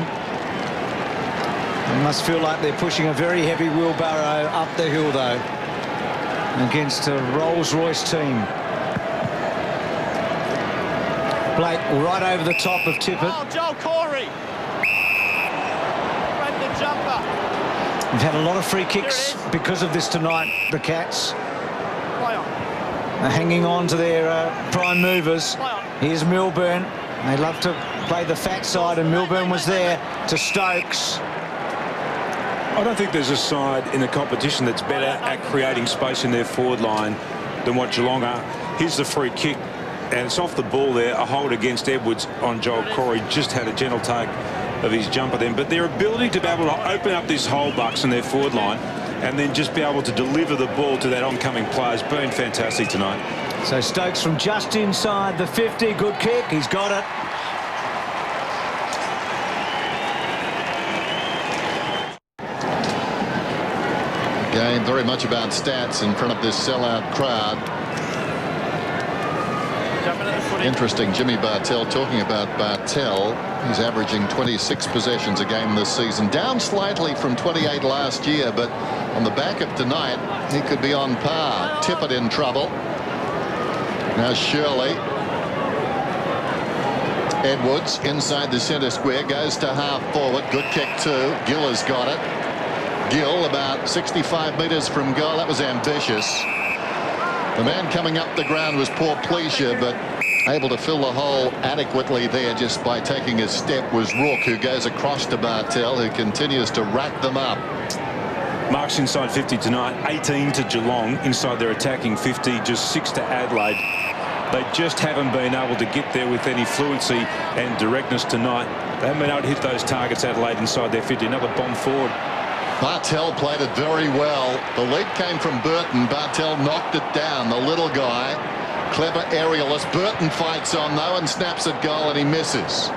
It must feel like they're pushing a very heavy wheelbarrow up the hill, though, against a Rolls-Royce team. Blake right over the top of Tippett. Oh, Joel Corey. Right the jumper. We've had a lot of free kicks because of this tonight, the Cats. They're hanging on to their prime movers. Here's Milburn. They love to play the fat side, and Milburn was there to Stokes. I don't think there's a side in the competition that's better at creating space in their forward line than what Geelong are. Here's the free kick, and it's off the ball there. A hold against Edwards on Joel Corey. Just had a gentle take of his jumper then. But their ability to be able to open up this hole, Bucks, in their forward line and then just be able to deliver the ball to that oncoming player has been fantastic tonight. So Stokes from just inside the 50. Good kick. He's got it. Game very much about stats in front of this sellout crowd. Interesting, Jimmy Bartell talking about Bartell. He's averaging 26 possessions a game this season, down slightly from 28 last year, but on the back of tonight he could be on par. Tippett in trouble. Now Shirley. Edwards inside the centre square, goes to half forward. Good kick too. Gill has got it. Gill about 65 metres from goal. That was ambitious. The man coming up the ground was poor Pleasure, but able to fill the hole adequately there just by taking a step was Rook, who goes across to Bartell, who continues to rack them up. Marks inside 50 tonight, 18 to Geelong inside their attacking 50, just 6 to Adelaide. They just haven't been able to get there with any fluency and directness tonight. They haven't been able to hit those targets, Adelaide, inside their 50. Another bomb forward. Bartell played it very well. The lead came from Burton. Bartell knocked it down, the little guy. Clever aerialist. Burton fights on though and snaps at goal, and he misses.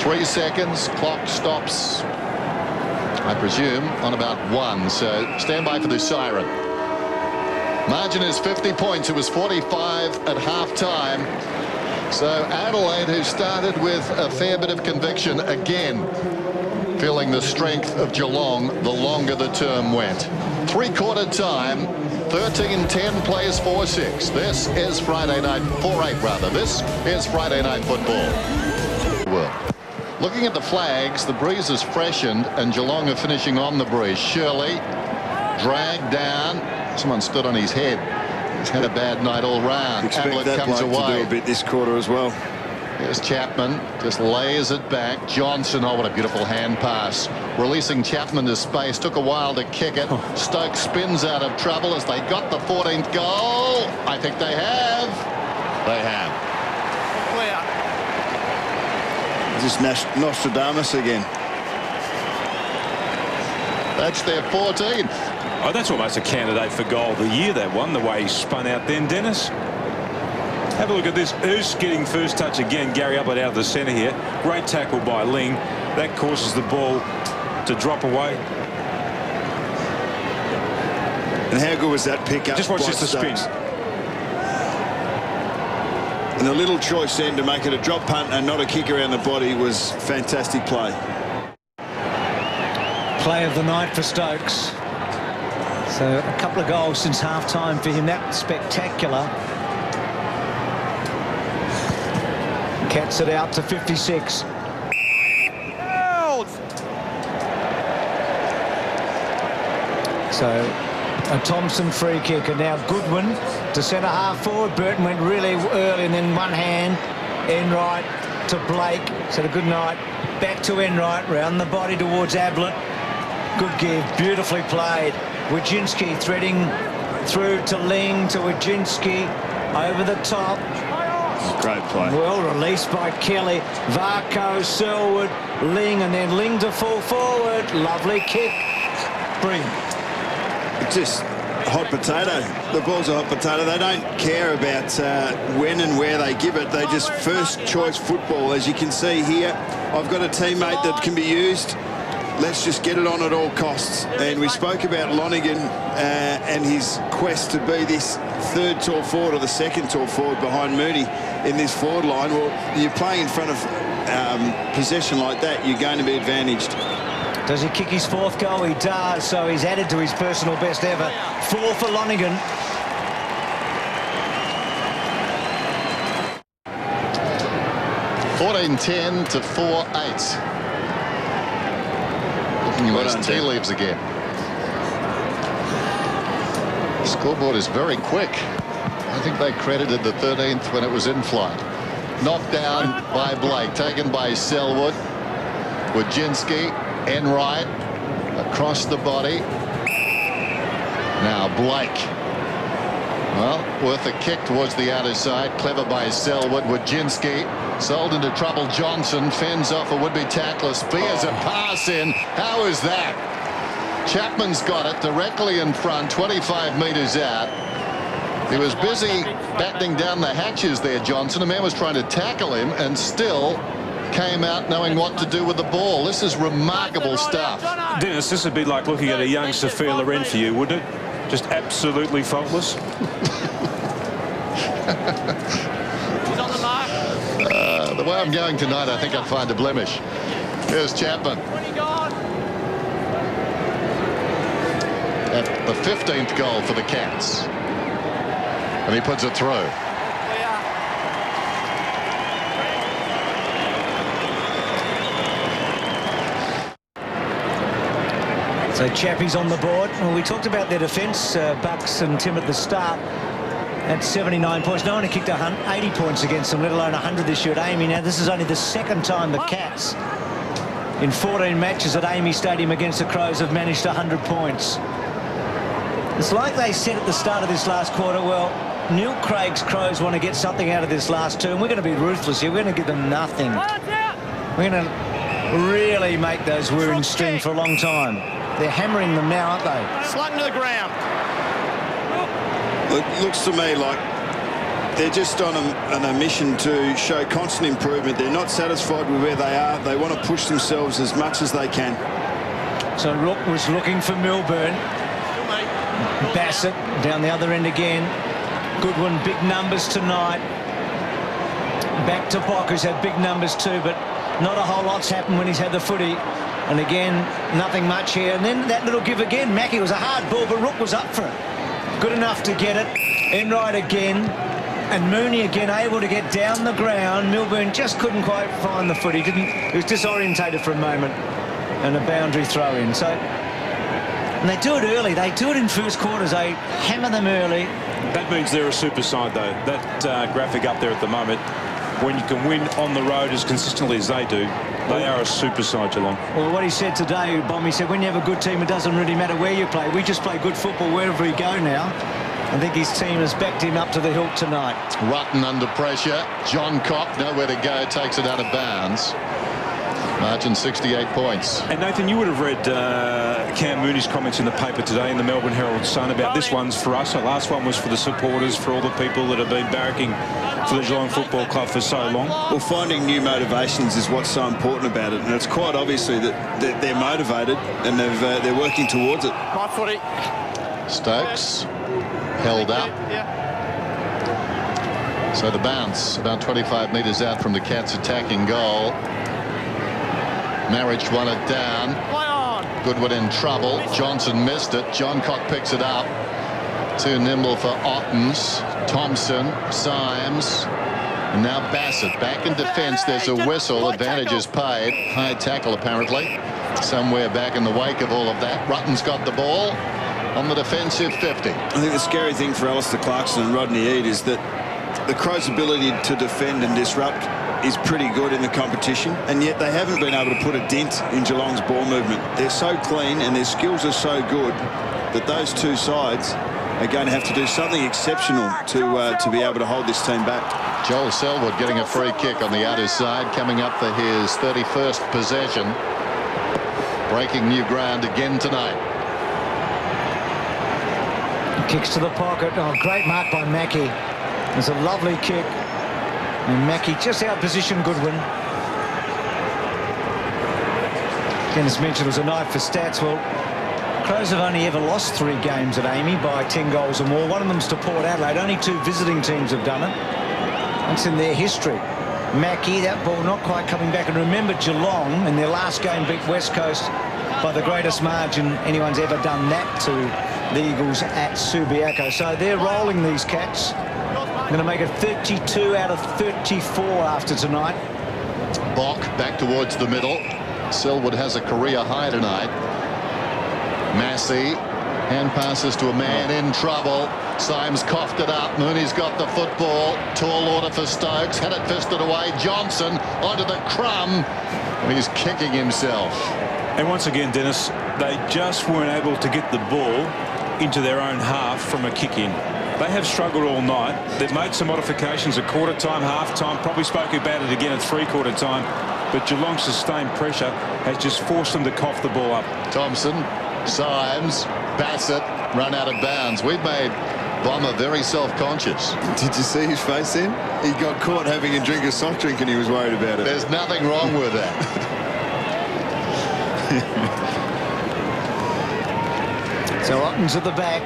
3 seconds. Clock stops, I presume, on about 1. So stand by for the siren. Margin is 50 points. It was 45 at half-time. So Adelaide, who started with a fair bit of conviction, again feeling the strength of Geelong the longer the term went. Three-quarter time, 13-10 plays 4-6. This is Friday night, 4-8 rather. This is Friday Night Football. Looking at the flags, the breeze has freshened and Geelong are finishing on the breeze. Shirley dragged down. Someone stood on his head. He's had a bad night all round. Expect that comes bloke away. to do a bit this quarter as well. Here's Chapman, just lays it back. Johnson, oh, what a beautiful hand pass. Releasing Chapman to space, took a while to kick it. Stokes spins out of trouble as they got the 14th goal. I think they have. They have. Just Nostradamus again. That's their 14th. Oh, that's almost a candidate for goal of the year, that one, the way he spun out then, Dennis. Have a look at this. Who's getting first touch again? Gary Ablett out of the centre here. Great tackle by Ling. That causes the ball to drop away. And how good was that pick-up? Just watch this, the spin. And the little choice then to make it a drop punt and not a kick around the body was fantastic play. Play of the night for Stokes. So a couple of goals since half-time for him. That's spectacular. Cats it out to 56. So a Thompson free kick, and now Goodwin to centre half forward. Burton went really early, and then one hand. Enright to Blake. Said a good night. Back to Enright, round the body towards Ablett. Good give, beautifully played. Wojcinski threading through to Ling, to Wojcinski over the top. Great play. Well released by Kelly. Varco, Selwood, Ling, and then Ling to full forward. Lovely kick. Brilliant. It's just hot potato. The ball's a hot potato. They don't care about when and where they give it. They just first choice football. As you can see here, I've got a teammate that can be used. let's just get it on at all costs. And we spoke about Lonergan and his quest to be this third tall forward or the second tall forward behind Mooney in this forward line. Well, you're playing in front of possession like that, you're going to be advantaged. Does he kick his 4th goal? He does, so he's added to his personal best ever. 4 for Lonergan. (14-10 to 4-8). Looking at those tea leaves again. The scoreboard is very quick. I think they credited the 13th when it was in flight. Knocked down by Blake, taken by Selwood. Wojcinski, Enright, across the body. Now Blake. Well, worth a kick towards the outer side. Clever by Selwood. Wojcinski sold into trouble. Johnson fends off a would-be tackler. Spears a pass in. How is that? Chapman's got it directly in front, 25 metres out. He was busy battening down the hatches there, Johnson. A man was trying to tackle him and still came out knowing what to do with the ball. This is remarkable stuff. Dennis, this would be like looking at a young Sophia Loren for you, wouldn't it? Just absolutely faultless. He's on the mark. The way I'm going tonight, I think I'd find a blemish. Here's Chapman. At the 15th goal for the Cats. And he puts it through. So Chappie's on the board. Well, we talked about their defence, Bucks and Tim at the start. At 79 points. No one had kicked 80 points against them, let alone 100 this year at AAMI. Now, this is only the second time the Cats, in 14 matches at AAMI Stadium against the Crows, have managed 100 points. It's like they said at the start of this last quarter, well, Neil Craig's Crows want to get something out of this last 2, and we're going to be ruthless here. We're going to give them nothing. We're going to really make those wounds sting for a long time. They're hammering them now, aren't they? Slung to the ground. It looks to me like they're just on a mission to show constant improvement. They're not satisfied with where they are. They want to push themselves as much as they can. So Rook was looking for Milburn. Bassett down the other end again. Goodwin, big numbers tonight. Back to Bock, who's had big numbers too, but not a whole lot's happened when he's had the footy. And again, nothing much here. And then that little give again. Mackie was a hard ball, but Rook was up for it. Good enough to get it. Enright again. And Mooney again able to get down the ground. Milburn just couldn't quite find the footy. He was disorientated for a moment. And a boundary throw in. So, and they do it early. They do it in first quarters. They hammer them early. That means they're a super side, though. That graphic up there at the moment, when you can win on the road as consistently as they do, they are a super side, Geelong. Well, what he said today, Bomb, he said, when you have a good team, it doesn't really matter where you play. We just play good football wherever we go now. I think his team has backed him up to the hilt tonight. Rutten under pressure. John Cock, nowhere to go, takes it out of bounds. Margin 68 points. And Nathan, you would have read Cam Mooney's comments in the paper today in the Melbourne Herald Sun about this one's for us. The last one was for the supporters, for all the people that have been barracking for the Geelong Football Club for so long. Well, finding new motivations is what's so important about it, and it's quite obviously that they're motivated and they're working towards it. My footy. Stokes held up. So the bounce about 25 metres out from the Cats' attacking goal. Marriage won it down. Goodwin in trouble. Johnson missed it. John Cock picks it up. Too nimble for Ottens. Thompson, Symes, and now Bassett back in defence. There's a whistle. Advantage is paid. High tackle apparently somewhere back in the wake of all of that. Rutten's got the ball on the defensive 50. I think the scary thing for Alistair Clarkson and Rodney Eade is that the Crows' ability to defend and disrupt is pretty good in the competition, and yet they haven't been able to put a dent in Geelong's ball movement. They're so clean and their skills are so good that those two sides are going to have to do something exceptional to be able to hold this team back. Joel Selwood getting a free kick on the outer side, coming up for his 31st possession. Breaking new ground again tonight. Kicks to the pocket. Oh, great mark by Mackie. It's a lovely kick. And Mackie just out-positioned Goodwin. Dennis mentioned it was a night for stats. Well, Crows have only ever lost 3 games at Amy by 10 goals or more. One of them's to Port Adelaide. Only 2 visiting teams have done it. That's in their history. Mackie, that ball not quite coming back. And remember, Geelong in their last game beat West Coast by the greatest margin anyone's ever done that to the Eagles at Subiaco. So they're rolling these Cats. Going to make it 32 out of 34 after tonight. Bock back towards the middle. Selwood has a career high tonight. Massey, hand passes to a man in trouble. Symes coughed it up. Mooney's got the football. Tall order for Stokes. Had it fisted away. Johnson onto the crumb. And he's kicking himself. And once again, Dennis, they just weren't able to get the ball into their own half from a kick-in. They have struggled all night. They've made some modifications at quarter time, half time, probably spoke about it again at 3/4 time. But Geelong's sustained pressure has just forced them to cough the ball up. Thompson, Symes, Bassett run out of bounds. We've made Bomber very self-conscious. Did you see his face then? He got caught having a drink of soft drink and he was worried about it. There's nothing wrong with that. So Otten's at the back.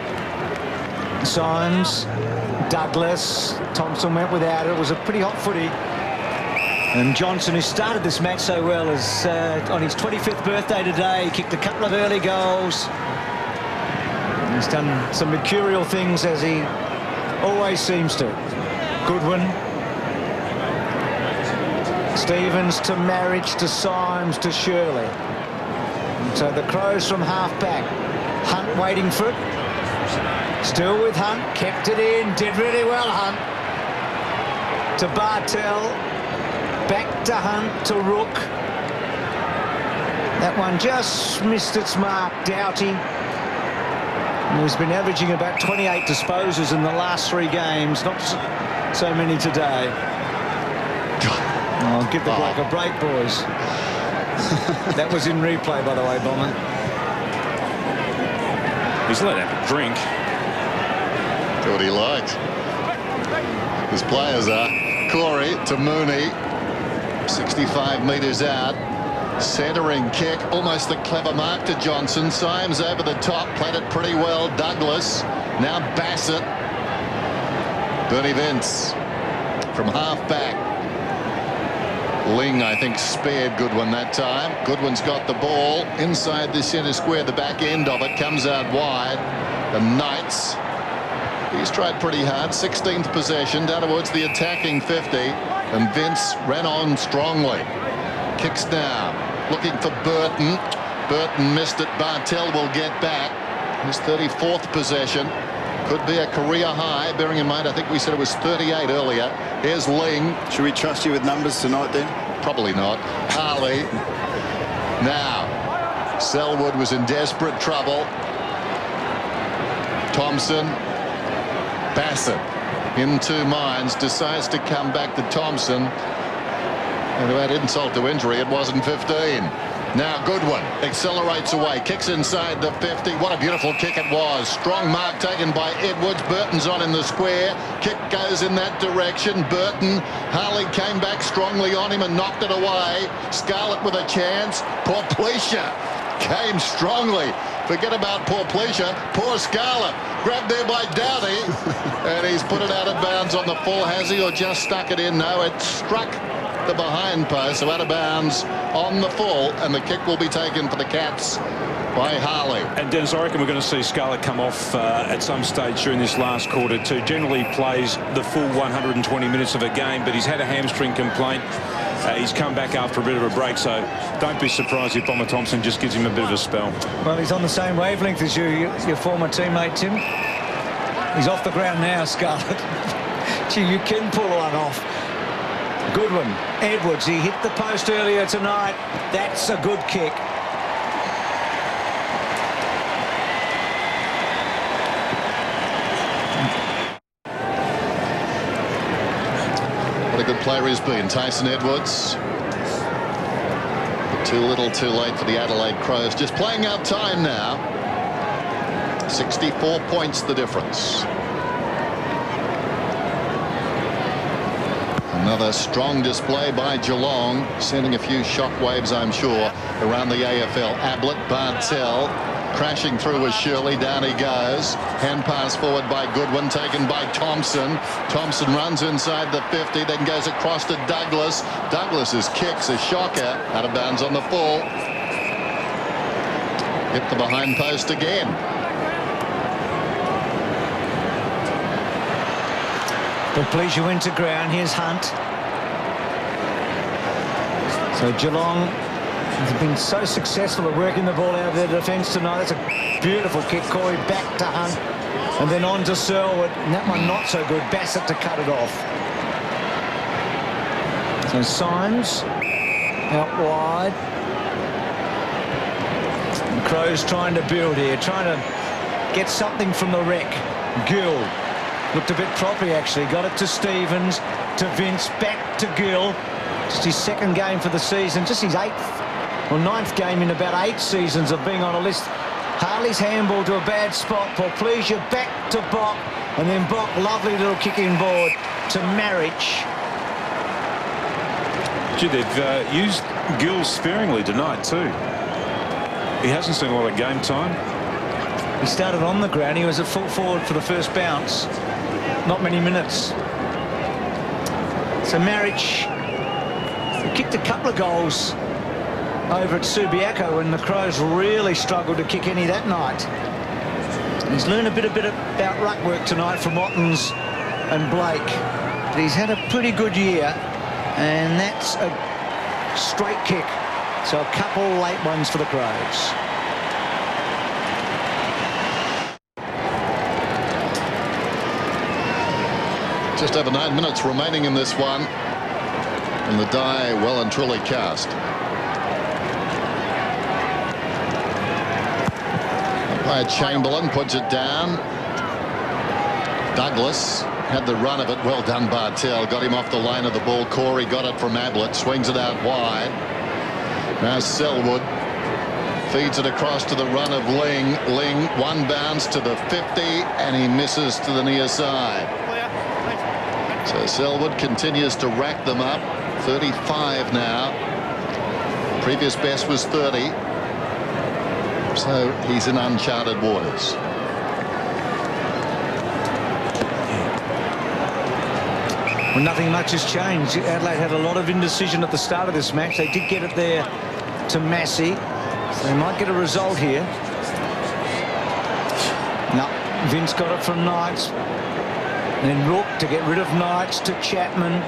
Symes, Douglas, Thompson went without it. It was a pretty hot footy. And Johnson, who started this match so well, is on his 25th birthday today. He kicked a couple of early goals. He's done some mercurial things, as he always seems to. Goodwin. Stevens to Marriage to Symes to Shirley. So the Crows from half back. Hunt waiting for it. Still with Hunt. Kept it in. Did really well, Hunt. To Bartel. Back to Hunt to Rook. That one just missed its mark. Doughty. He's been averaging about 28 disposals in the last 3 games. Not so many today. I'll give the bloke a break, boys. That was in replay, by the way, Bomber. He's let out a drink. Do what he likes. His players are. Corey to Mooney. 65 metres out. Centering kick, almost the clever mark to Johnson. Symes over the top, played it pretty well. Douglas, now Bassett. Bernie Vince from half back. Ling, I think, spared Goodwin that time. Goodwin's got the ball inside the centre square. The back end of it comes out wide. The Knights, he's tried pretty hard. 16th possession, down towards the attacking 50. And Vince ran on strongly. Kicks now. Looking for Burton. Burton missed it. Bartel will get back. His 34th possession. Could be a career high, bearing in mind I think we said it was 38 earlier. Here's Ling. Should we trust you with numbers tonight then? Probably not. Harley. Now, Selwood was in desperate trouble. Thompson. Bassett in 2 minds. Decides to come back to Thompson. And to add insult to injury, it wasn't 15. Now Goodwin accelerates away, kicks inside the 50. What a beautiful kick it was. Strong mark taken by Edwards. Burton's on in the square. Kick goes in that direction. Burton. Harley came back strongly on him and knocked it away. Scarlett with a chance. Porplecia came strongly. Forget about Porplecia. Poor Scarlett. Grabbed there by Doughty. And he's put it out of bounds on the full, has he? Or just stuck it in? No, it struck the behind post, so out of bounds on the full, and the kick will be taken for the Cats by Harley. And Dennis, I reckon we're going to see Scarlett come off at some stage during this last quarter too. Generally plays the full 120 minutes of a game, but he's had a hamstring complaint. He's come back after a bit of a break, so don't be surprised if Bomber Thompson just gives him a bit of a spell. Well, he's on the same wavelength as your former teammate, Tim. He's off the ground now, Scarlett. Gee, you can pull one off. Goodwin, Edwards, he hit the post earlier tonight. That's a good kick. What a good player he's been, Tyson Edwards. But too little, too late for the Adelaide Crows. Just playing out time now. 64 points the difference. And Another strong display by Geelong, sending a few shockwaves, I'm sure, around the AFL. Ablett, Bartell, crashing through with Shirley. Down he goes. Hand pass forward by Goodwin, taken by Thompson. Thompson runs inside the 50, then goes across to Douglas. Douglas's kick's a shocker. Out of bounds on the full. Hit the behind post again. The Pleasure went to ground. Here's Hunt. So Geelong has been so successful at working the ball out of their defence tonight. That's a beautiful kick. Corey back to Hunt. And then on to Selwood. And that one not so good. Bassett to cut it off. So Symes out wide. And Crows trying to build here. Trying to get something from the wreck. Gill. Looked a bit proppy, actually. Got it to Stevens, to Vince, back to Gill. Just his second game for the season. Just his 8th or 9th game in about 8 seasons of being on a list. Harley's handball to a bad spot. For Pleasure back to Bock. And then Bock, lovely little kicking board to Marriage. Gee, they've used Gill sparingly tonight, too. He hasn't seen a lot of game time. He started on the ground. He was at full forward for the first bounce. Not many minutes. So Marriage kicked a couple of goals over at Subiaco when the Crows really struggled to kick any that night. He's learned a bit about ruck work tonight from Ottens and Blake. But he's had a pretty good year, and that's a straight kick. So a couple late ones for the Crows. Just over 9 minutes remaining in this one, and the die well and truly cast. Umpire Chamberlain puts it down. Douglas had the run of it. Well done, Bartell. Got him off the lane of the ball. Corey got it from Ablett. Swings it out wide. Now Selwood feeds it across to the run of Ling. Ling, one bounce to the 50, and he misses to the near side. So Selwood continues to rack them up. 35 now. Previous best was 30. So he's in uncharted waters. Well, nothing much has changed. Adelaide had a lot of indecision at the start of this match. They did get it there to Massey. So they might get a result here. No, Vince got it from Knights. Then Rook to get rid of Knights to Chapman.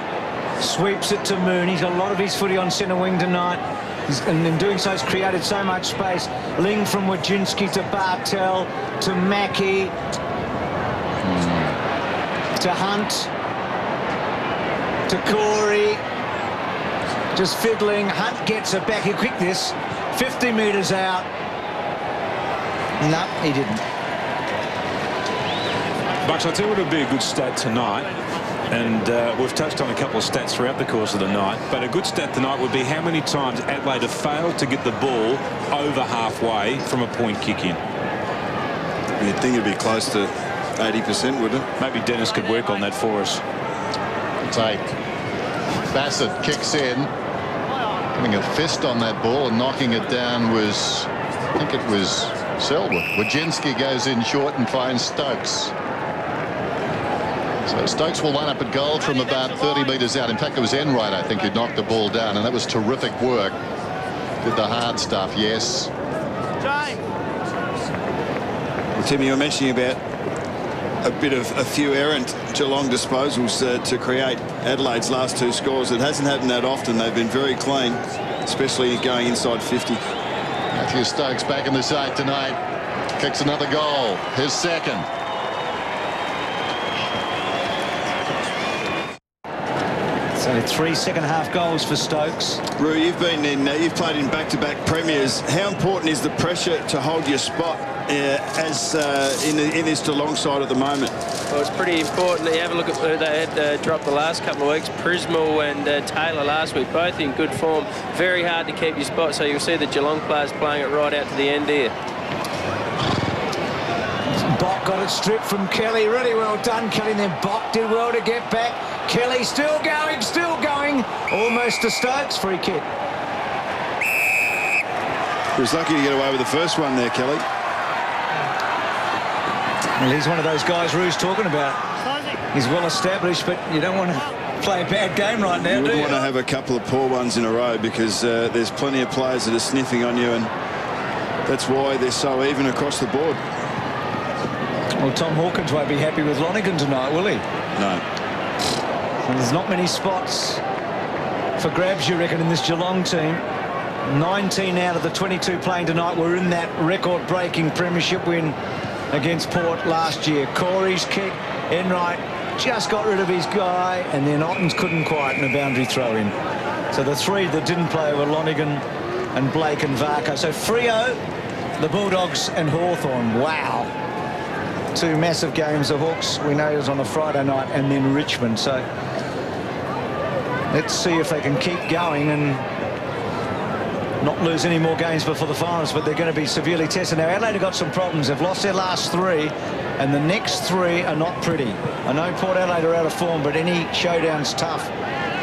Sweeps it to Moon. He's got a lot of his footy on centre wing tonight. And in doing so, he's created so much space. Ling from Wojcinski to Bartell to Mackie to Hunt to Corey. Just fiddling. Hunt gets it back. He'll kick this. 50 metres out. No, he didn't. Bucks, I tell you what would be a good stat tonight, and we've touched on a couple of stats throughout the course of the night, but a good stat tonight would be how many times Adelaide have failed to get the ball over halfway from a point kick in. You'd think it'd be close to 80%, wouldn't it? Maybe Dennis could work on that for us. Take. Bassett kicks in. Putting a fist on that ball and knocking it down was, I think it was Selwood. Wojcinski goes in short and finds Stokes. So Stokes will line up at goal from about 30 metres out. In fact, it was Enright, I think, who knocked the ball down, and that was terrific work. Did the hard stuff, yes. Well, Tim, you were mentioning about a few errant Geelong disposals to create Adelaide's last 2 scores. It hasn't happened that often. They've been very clean, especially going inside 50. Matthew Stokes back in the side tonight. Kicks another goal. His second. So 3 second-half goals for Stokes. Roo, you've played in back-to-back premiers. How important is the pressure to hold your spot in this Geelong side at the moment? Well, it's pretty important. You have a look at who they had dropped the last couple of weeks. Prismal and Taylor last week, both in good form. Very hard to keep your spot, so you'll see the Geelong players playing it right out to the end here. Bock got it stripped from Kelly. Really well done, Kelly. And then Bock did well to get back. Kelly still going, still going. Almost to Stokes. Free kick. He was lucky to get away with the first one there, Kelly. Well, he's one of those guys Rue's talking about. He's well established, but you don't want to play a bad game right now, you do you? want to have a couple of poor ones in a row, because there's plenty of players that are sniffing on you, and that's why they're so even across the board. Well, Tom Hawkins won't be happy with Lonergan tonight, will he? No. And there's not many spots for grabs, you reckon, in this Geelong team. 19 out of the 22 playing tonight were in that record-breaking premiership win against Port last year. Corey's kick, Enright just got rid of his guy, and then Ottens couldn't quieten a boundary throw in. So the three that didn't play were Lonergan and Blake and Varco. So Freo, the Bulldogs and Hawthorn. Wow. Two massive games. The Hawks, we know, is on a Friday night, and then Richmond. So let's see if they can keep going and not lose any more games before the finals, but they're going to be severely tested. Now, Adelaide have got some problems. They've lost their last three, and the next three are not pretty. I know Port Adelaide are out of form, but any showdown's tough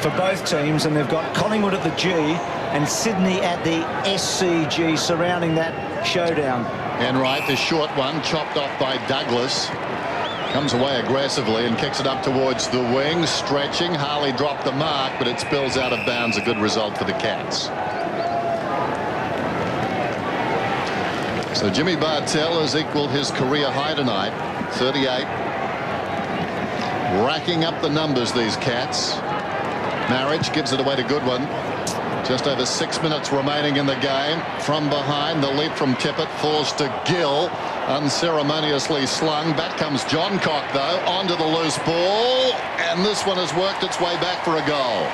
for both teams, and they've got Collingwood at the G and Sydney at the SCG surrounding that showdown. Enright, the short one, chopped off by Douglas. Comes away aggressively and kicks it up towards the wing, stretching. Harley dropped the mark, but it spills out of bounds. A good result for the Cats. So Jimmy Bartell has equalled his career high tonight, 38. Racking up the numbers, these Cats. Marriage gives it away to Goodwin. Just over 6 minutes remaining in the game. From behind, the leap from Tippett falls to Gill. Unceremoniously slung. Back comes John Cock, though, onto the loose ball. And this one has worked its way back for a goal.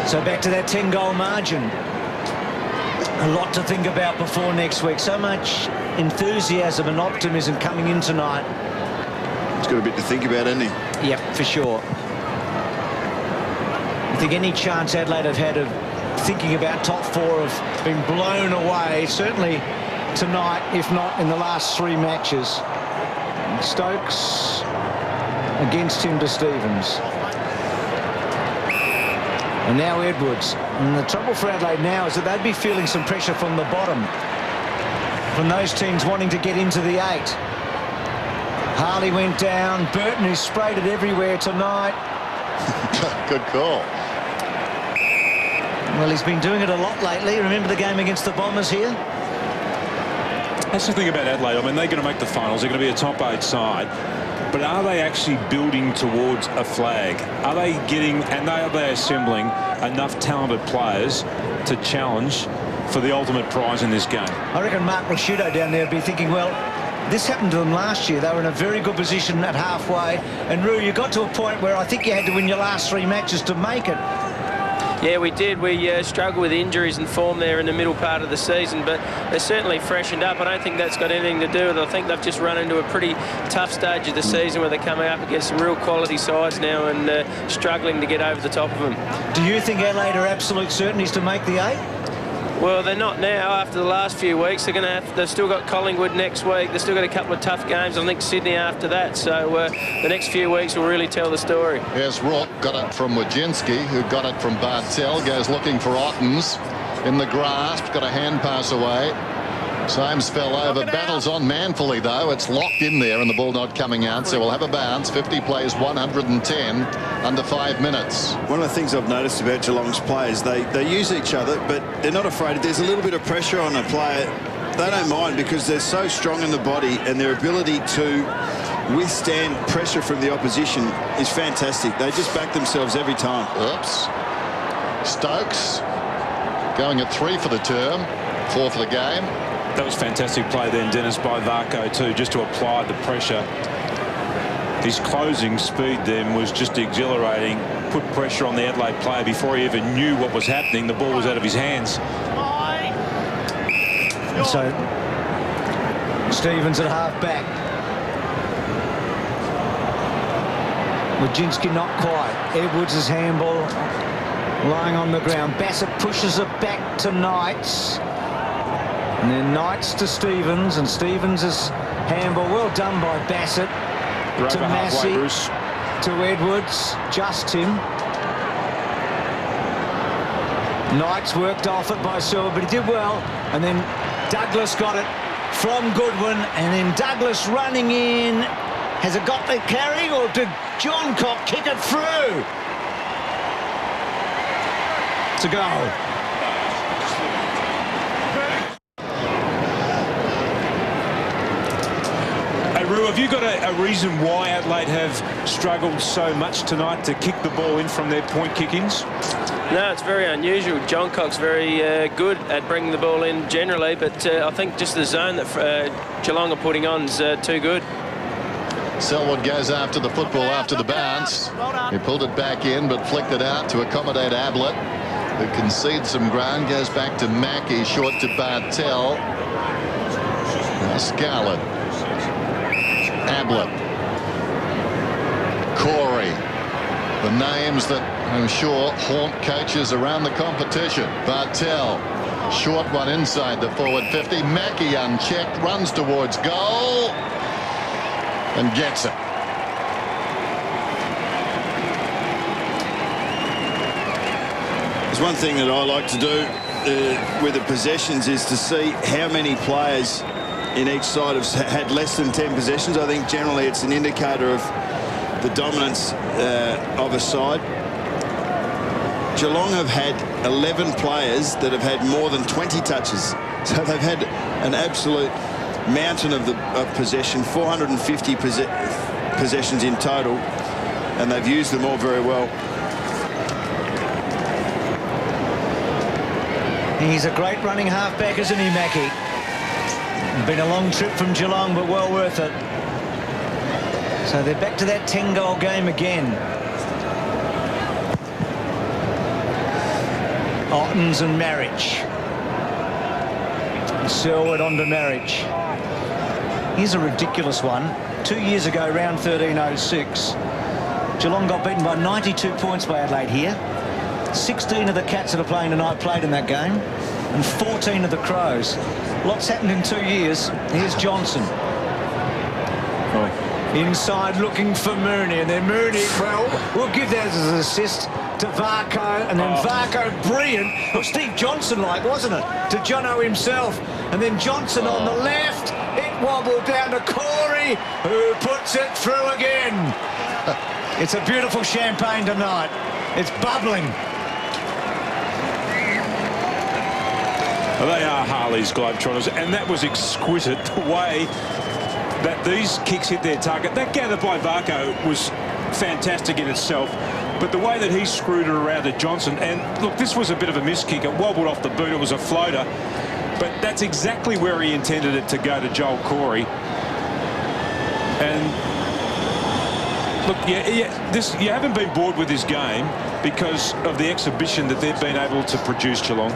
So back to that 10-goal margin. A lot to think about before next week. So much enthusiasm and optimism coming in tonight. He's got a bit to think about, hasn't he? Yep, for sure. I think any chance Adelaide have had of thinking about top four have been blown away, certainly tonight, if not in the last three matches. And Stokes against Tim de Stevens. And now Edwards. And the trouble for Adelaide now is that they'd be feeling some pressure from the bottom, from those teams wanting to get into the 8. Harley went down. Burton, who sprayed it everywhere tonight. Good call. Well, he's been doing it a lot lately. Remember the game against the Bombers here? That's the thing about Adelaide. I mean, they're going to make the finals. They're going to be a top 8 side. But are they actually building towards a flag? Are they getting, and are they assembling enough talented players to challenge for the ultimate prize in this game? I reckon Mark Rashudo down there would be thinking, well, this happened to them last year. They were in a very good position at halfway. And, Roo, you got to a point where I think you had to win your last 3 matches to make it. Yeah, we did. We struggled with injuries and form there in the middle part of the season, but they're certainly freshened up. I don't think that's got anything to do with it. I think they've just run into a pretty tough stage of the season where they're coming up against some real quality sides now and struggling to get over the top of them. Do you think Adelaide are absolute certainties to make the 8? Well, they're not now. After the last few weeks, they're going to have. They've still got Collingwood next week. They've still got a couple of tough games. I think Sydney after that. So the next few weeks will really tell the story. Here's Rourke, got it from Wojcinski, who got it from Bartell. Goes looking for Ottens in the grasp. Got a hand pass away. Symes fell over. Battles on manfully, though. It's locked in there, and the ball not coming out. So we'll have a bounce. 50 plays 110 under 5 minutes. One of the things I've noticed about Geelong's players, they use each other, but they're not afraid. If there's a little bit of pressure on a player, they don't mind, because they're so strong in the body, and their ability to withstand pressure from the opposition is fantastic. They just back themselves every time. Oops. Stokes going at 3 for the term, 4 for the game. That was fantastic play then, Dennis, by Varco too, just to apply the pressure. His closing speed then was just exhilarating. Put pressure on the Adelaide player before he even knew what was happening. The ball was out of his hands. And so Stevens at half back. Wojcinski not quite. Edwards' handball. lying on the ground. Bassett pushes it back to Knights. And then Knights to Stevens, and Stevens is handball. Well done by Bassett. To Massey, to Edwards, just him. Knights worked off it by Silver, but he did well. And then Douglas got it from Goodwin, and then Douglas running in. Has it got the carry, or did Johncock kick it through? To go. Roo, have you got a reason why Adelaide have struggled so much tonight to kick the ball in from their point kick-ins? No, it's very unusual. Johncock's very good at bringing the ball in generally, but I think just the zone that Geelong are putting on is too good. Selwood goes after the football after the bounce. He pulled it back in but flicked it out to accommodate Ablett, who concedes some ground. Goes back to Mackie, short to Bartel. Now Scarlett. Ablett. Corey. The names that I'm sure haunt coaches around the competition. Bartel. Short one inside the forward 50. Mackie unchecked, runs towards goal and gets it. There's one thing that I like to do with the possessions is to see how many players in each side have had less than 10 possessions. I think generally it's an indicator of the dominance of a side. Geelong have had 11 players that have had more than 20 touches. So they've had an absolute mountain of possession, 450 possessions in total, and they've used them all very well. He's a great running halfback, isn't he, Mackie? Been a long trip from Geelong, but well worth it. So they're back to that 10-goal game again. Ottens and Marriage. Selwood on to Marriage. Here's a ridiculous one. 2 years ago, round 13:06, Geelong got beaten by 92 points by Adelaide here. 16 of the Cats that are playing tonight played in that game, and 14 of the Crows. Lots happened in 2 years. Here's Johnson. Inside looking for Mooney, and then Mooney, well, we'll give that as an assist to Varco, and then Varco, brilliant. Well, Steve Johnson-like, wasn't it? To Jono himself, and then Johnson on the left. It wobbled down to Corey, who puts it through again. It's a beautiful champagne tonight. It's bubbling. They are Harley's Globetrotters, and that was exquisite, the way that these kicks hit their target. That gather by Varco was fantastic in itself, but the way that he screwed it around to Johnson, and look, this was a bit of a miss kick. It wobbled off the boot, it was a floater, but that's exactly where he intended it to go, to Joel Corey. And look, you haven't been bored with this game because of the exhibition that they've been able to produce, Geelong.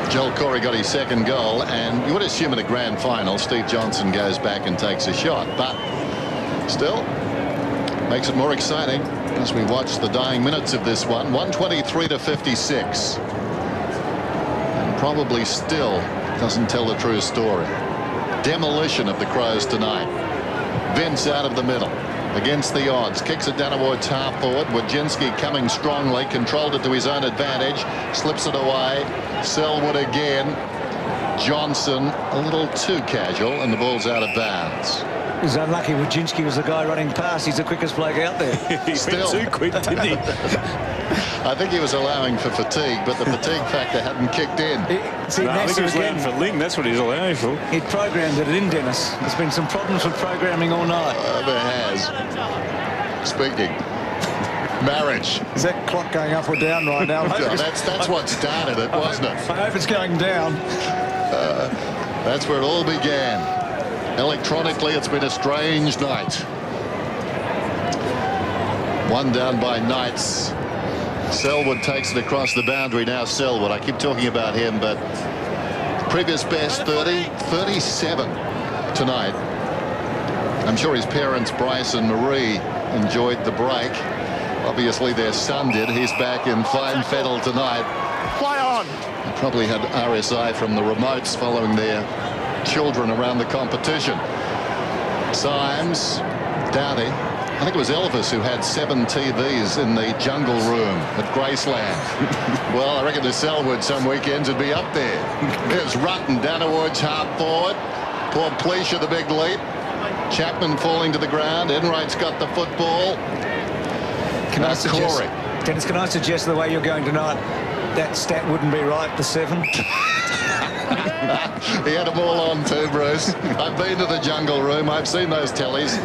Joel Corey got his second goal, and you would assume in a grand final Steve Johnson goes back and takes a shot, but still makes it more exciting as we watch the dying minutes of this one. 123-56, and probably still doesn't tell the true story. Demolition of the Crows tonight. Vince out of the middle against the odds, kicks it down towards half forward. Wojcinski coming strongly, controlled it to his own advantage, slips it away. Selwood again. Johnson a little too casual, and the ball's out of bounds. He was unlucky. Wojcinski was the guy running past. He's the quickest bloke out there. He went too quick, didn't he? I think he was allowing for fatigue, but the fatigue factor hadn't kicked in. I think he was allowing for Ling. That's what he's allowing for. He'd programmed it in, Dennis. There's been some problems with programming all night. There has. Speaking. Marriage. Is that clock going up or down right now? That's what started it, wasn't it? I hope it's going down. That's where it all began. Electronically, it's been a strange night. One down by Knights. Selwood takes it across the boundary now. Selwood, I keep talking about him, but previous best 37 tonight. I'm sure his parents, Bryce and Marie, enjoyed the break. Obviously, their son did. He's back in fine fettle tonight. Play on. They probably had RSI from the remotes following their children around the competition. Symes, Downey. I think it was Elvis who had 7 TVs in the jungle room at Graceland. Well, I reckon the Selwood some weekends would be up there. There's Rutten down towards half forward. Poor Pleasure, the big leap. Chapman falling to the ground. Enright's got the football. Can I suggest the way you're going tonight, that stat wouldn't be right, the 7? He had them all on too, Bruce. I've been to the jungle room. I've seen those tellies.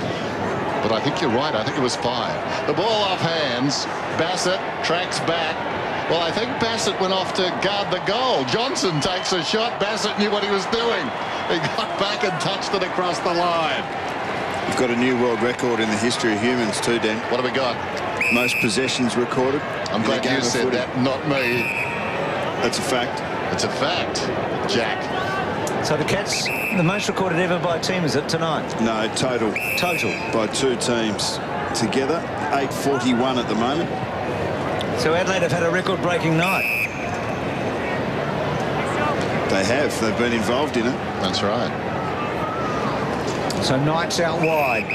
But I think you're right. I think it was 5. The ball off hands. Bassett tracks back. Well, I think Bassett went off to guard the goal. Johnson takes a shot. Bassett knew what he was doing. He got back and touched it across the line. We've got a new world record in the history of humans too, Dan. What have we got? Most possessions recorded. I'm glad you said that, not me. That's a fact. It's a fact, Jack. So the Cats, the most recorded ever by a team, is it tonight? No, total. Total. By 2 teams together. 841 at the moment. So Adelaide have had a record-breaking night. They have. They've been involved in it. That's right. So Knight's out wide.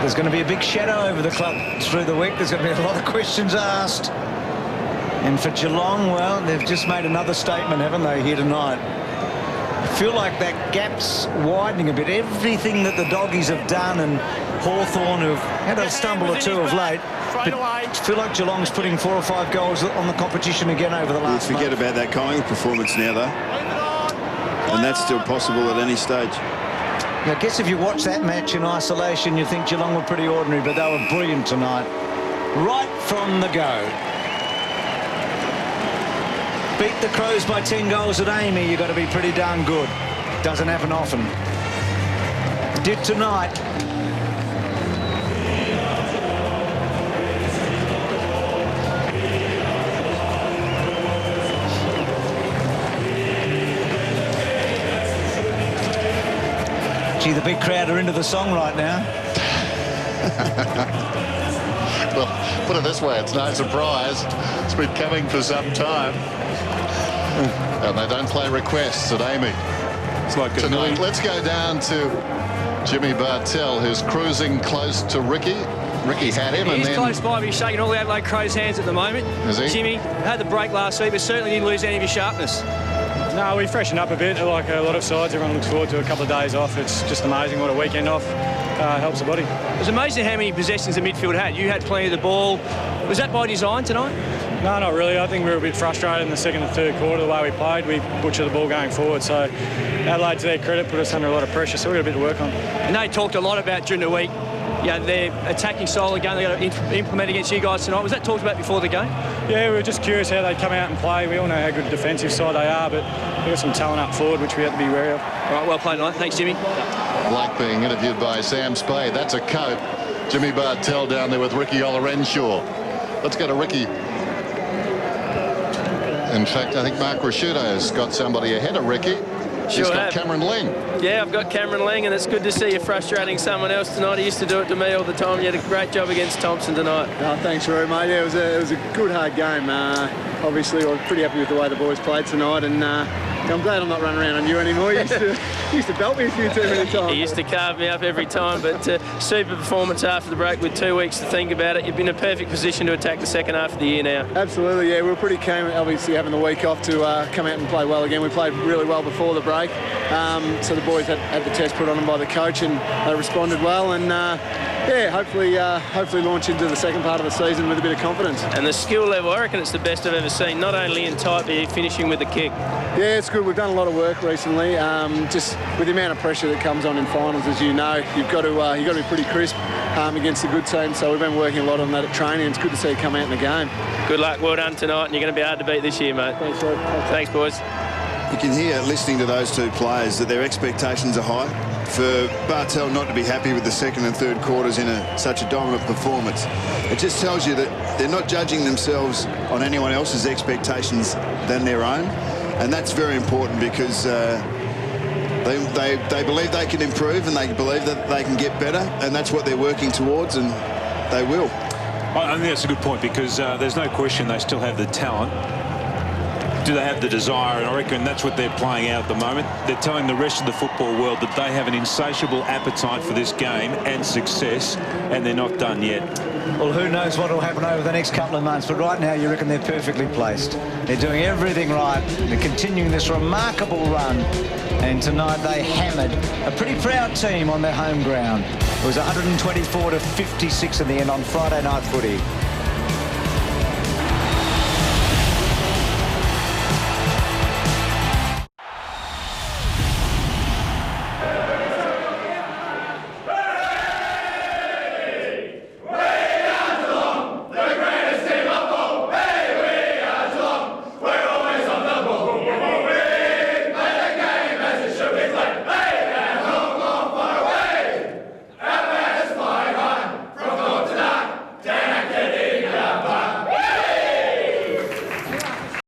There's going to be a big shadow over the club through the week. There's going to be a lot of questions asked. And for Geelong, well, they've just made another statement, haven't they, here tonight? I feel like that gap's widening a bit. Everything that the Doggies have done, and Hawthorn, who've had a stumble or 2 of late, but I feel like Geelong's putting 4 or 5 goals on the competition again over the last month. Forget about that Collingwood performance now, though. And that's still possible at any stage. I guess if you watch that match in isolation, you think Geelong were pretty ordinary, but they were brilliant tonight. Right from the go. Beat the Crows by 10 goals at Amy, you've got to be pretty darn good. Doesn't happen often. Did tonight. Gee, the big crowd are into the song right now. Well, put it this way, it's no surprise. It's been coming for some time. And they don't play requests at Amy. It's like tonight. Let's go down to Jimmy Bartell, who's cruising close to Ricky. Ricky had him, and then... He's close by, but he's shaking all the Adelaide Crows' hands at the moment. Is he? Jimmy had the break last week, but certainly didn't lose any of his sharpness. No, we freshened up a bit. Like a lot of sides, everyone looks forward to a couple of days off. It's just amazing what a weekend off helps the body. It was amazing how many possessions the midfield had. You had plenty of the ball. Was that by design tonight? No, not really. I think we were a bit frustrated in the second and third quarter, the way we played. We butchered the ball going forward. So Adelaide, to their credit, put us under a lot of pressure. So we've got a bit to work on. And they talked a lot about during the week, their attacking style of game they're going to implement against you guys tonight. Was that talked about before the game? Yeah, we were just curious how they'd come out and play. We all know how good a defensive side they are, but we've got some talent up forward, which we have to be wary of. All right, well played tonight. Thanks, Jimmy. Like being interviewed by Sam Spade. That's a cope. Jimmy Bartell down there with Ricky Olorenshaw. Let's go to Ricky. In fact, I think Mark Rasciuto's got somebody ahead of Ricky. He's got Cameron Ling. Yeah, I've got Cameron Ling, and it's good to see you frustrating someone else tonight. He used to do it to me all the time. You had a great job against Thompson tonight. Oh, thanks, Rory, mate. Yeah, it was a good, hard game. Obviously, I was pretty happy with the way the boys played tonight, and I'm glad I'm not running around on you anymore. You used to belt me a few too many times. He used to carve me up every time, but super performance after the break with 2 weeks to think about it. You've been in a perfect position to attack the second half of the year now. Absolutely, yeah. We were pretty keen, obviously, having the week off to come out and play well again. We played really well before the break, so the boys had the test put on them by the coach, and they responded well, and yeah, hopefully launch into the second part of the season with a bit of confidence. And the skill level, I reckon it's the best I've ever seen, not only in tight, but finishing with the kick. Yeah, it's good. We've done a lot of work recently. Just with the amount of pressure that comes on in finals, as you know, you've got to be pretty crisp against the good team. So we've been working a lot on that at training. It's good to see you come out in the game. Good luck. Well done tonight, and you're going to be hard to beat this year, mate. Thanks, Rob. Thanks, boys. You can hear, listening to those two players, that their expectations are high. For Bartell not to be happy with the second and third quarters in such a dominant performance, it just tells you that they're not judging themselves on anyone else's expectations than their own, and that's very important because they They believe they can improve, and they believe that they can get better, and that's what they're working towards, and they will. I think that's a good point, because there's no question they still have the talent. Do they have the desire? And I reckon that's what they're playing out at the moment. They're telling the rest of the football world that they have an insatiable appetite for this game and success, and they're not done yet. Well, who knows what will happen over the next couple of months, but right now you reckon they're perfectly placed. They're doing everything right. They're continuing this remarkable run, and tonight they hammered a pretty proud team on their home ground. It was 124 to 56 in the end on Friday night footy.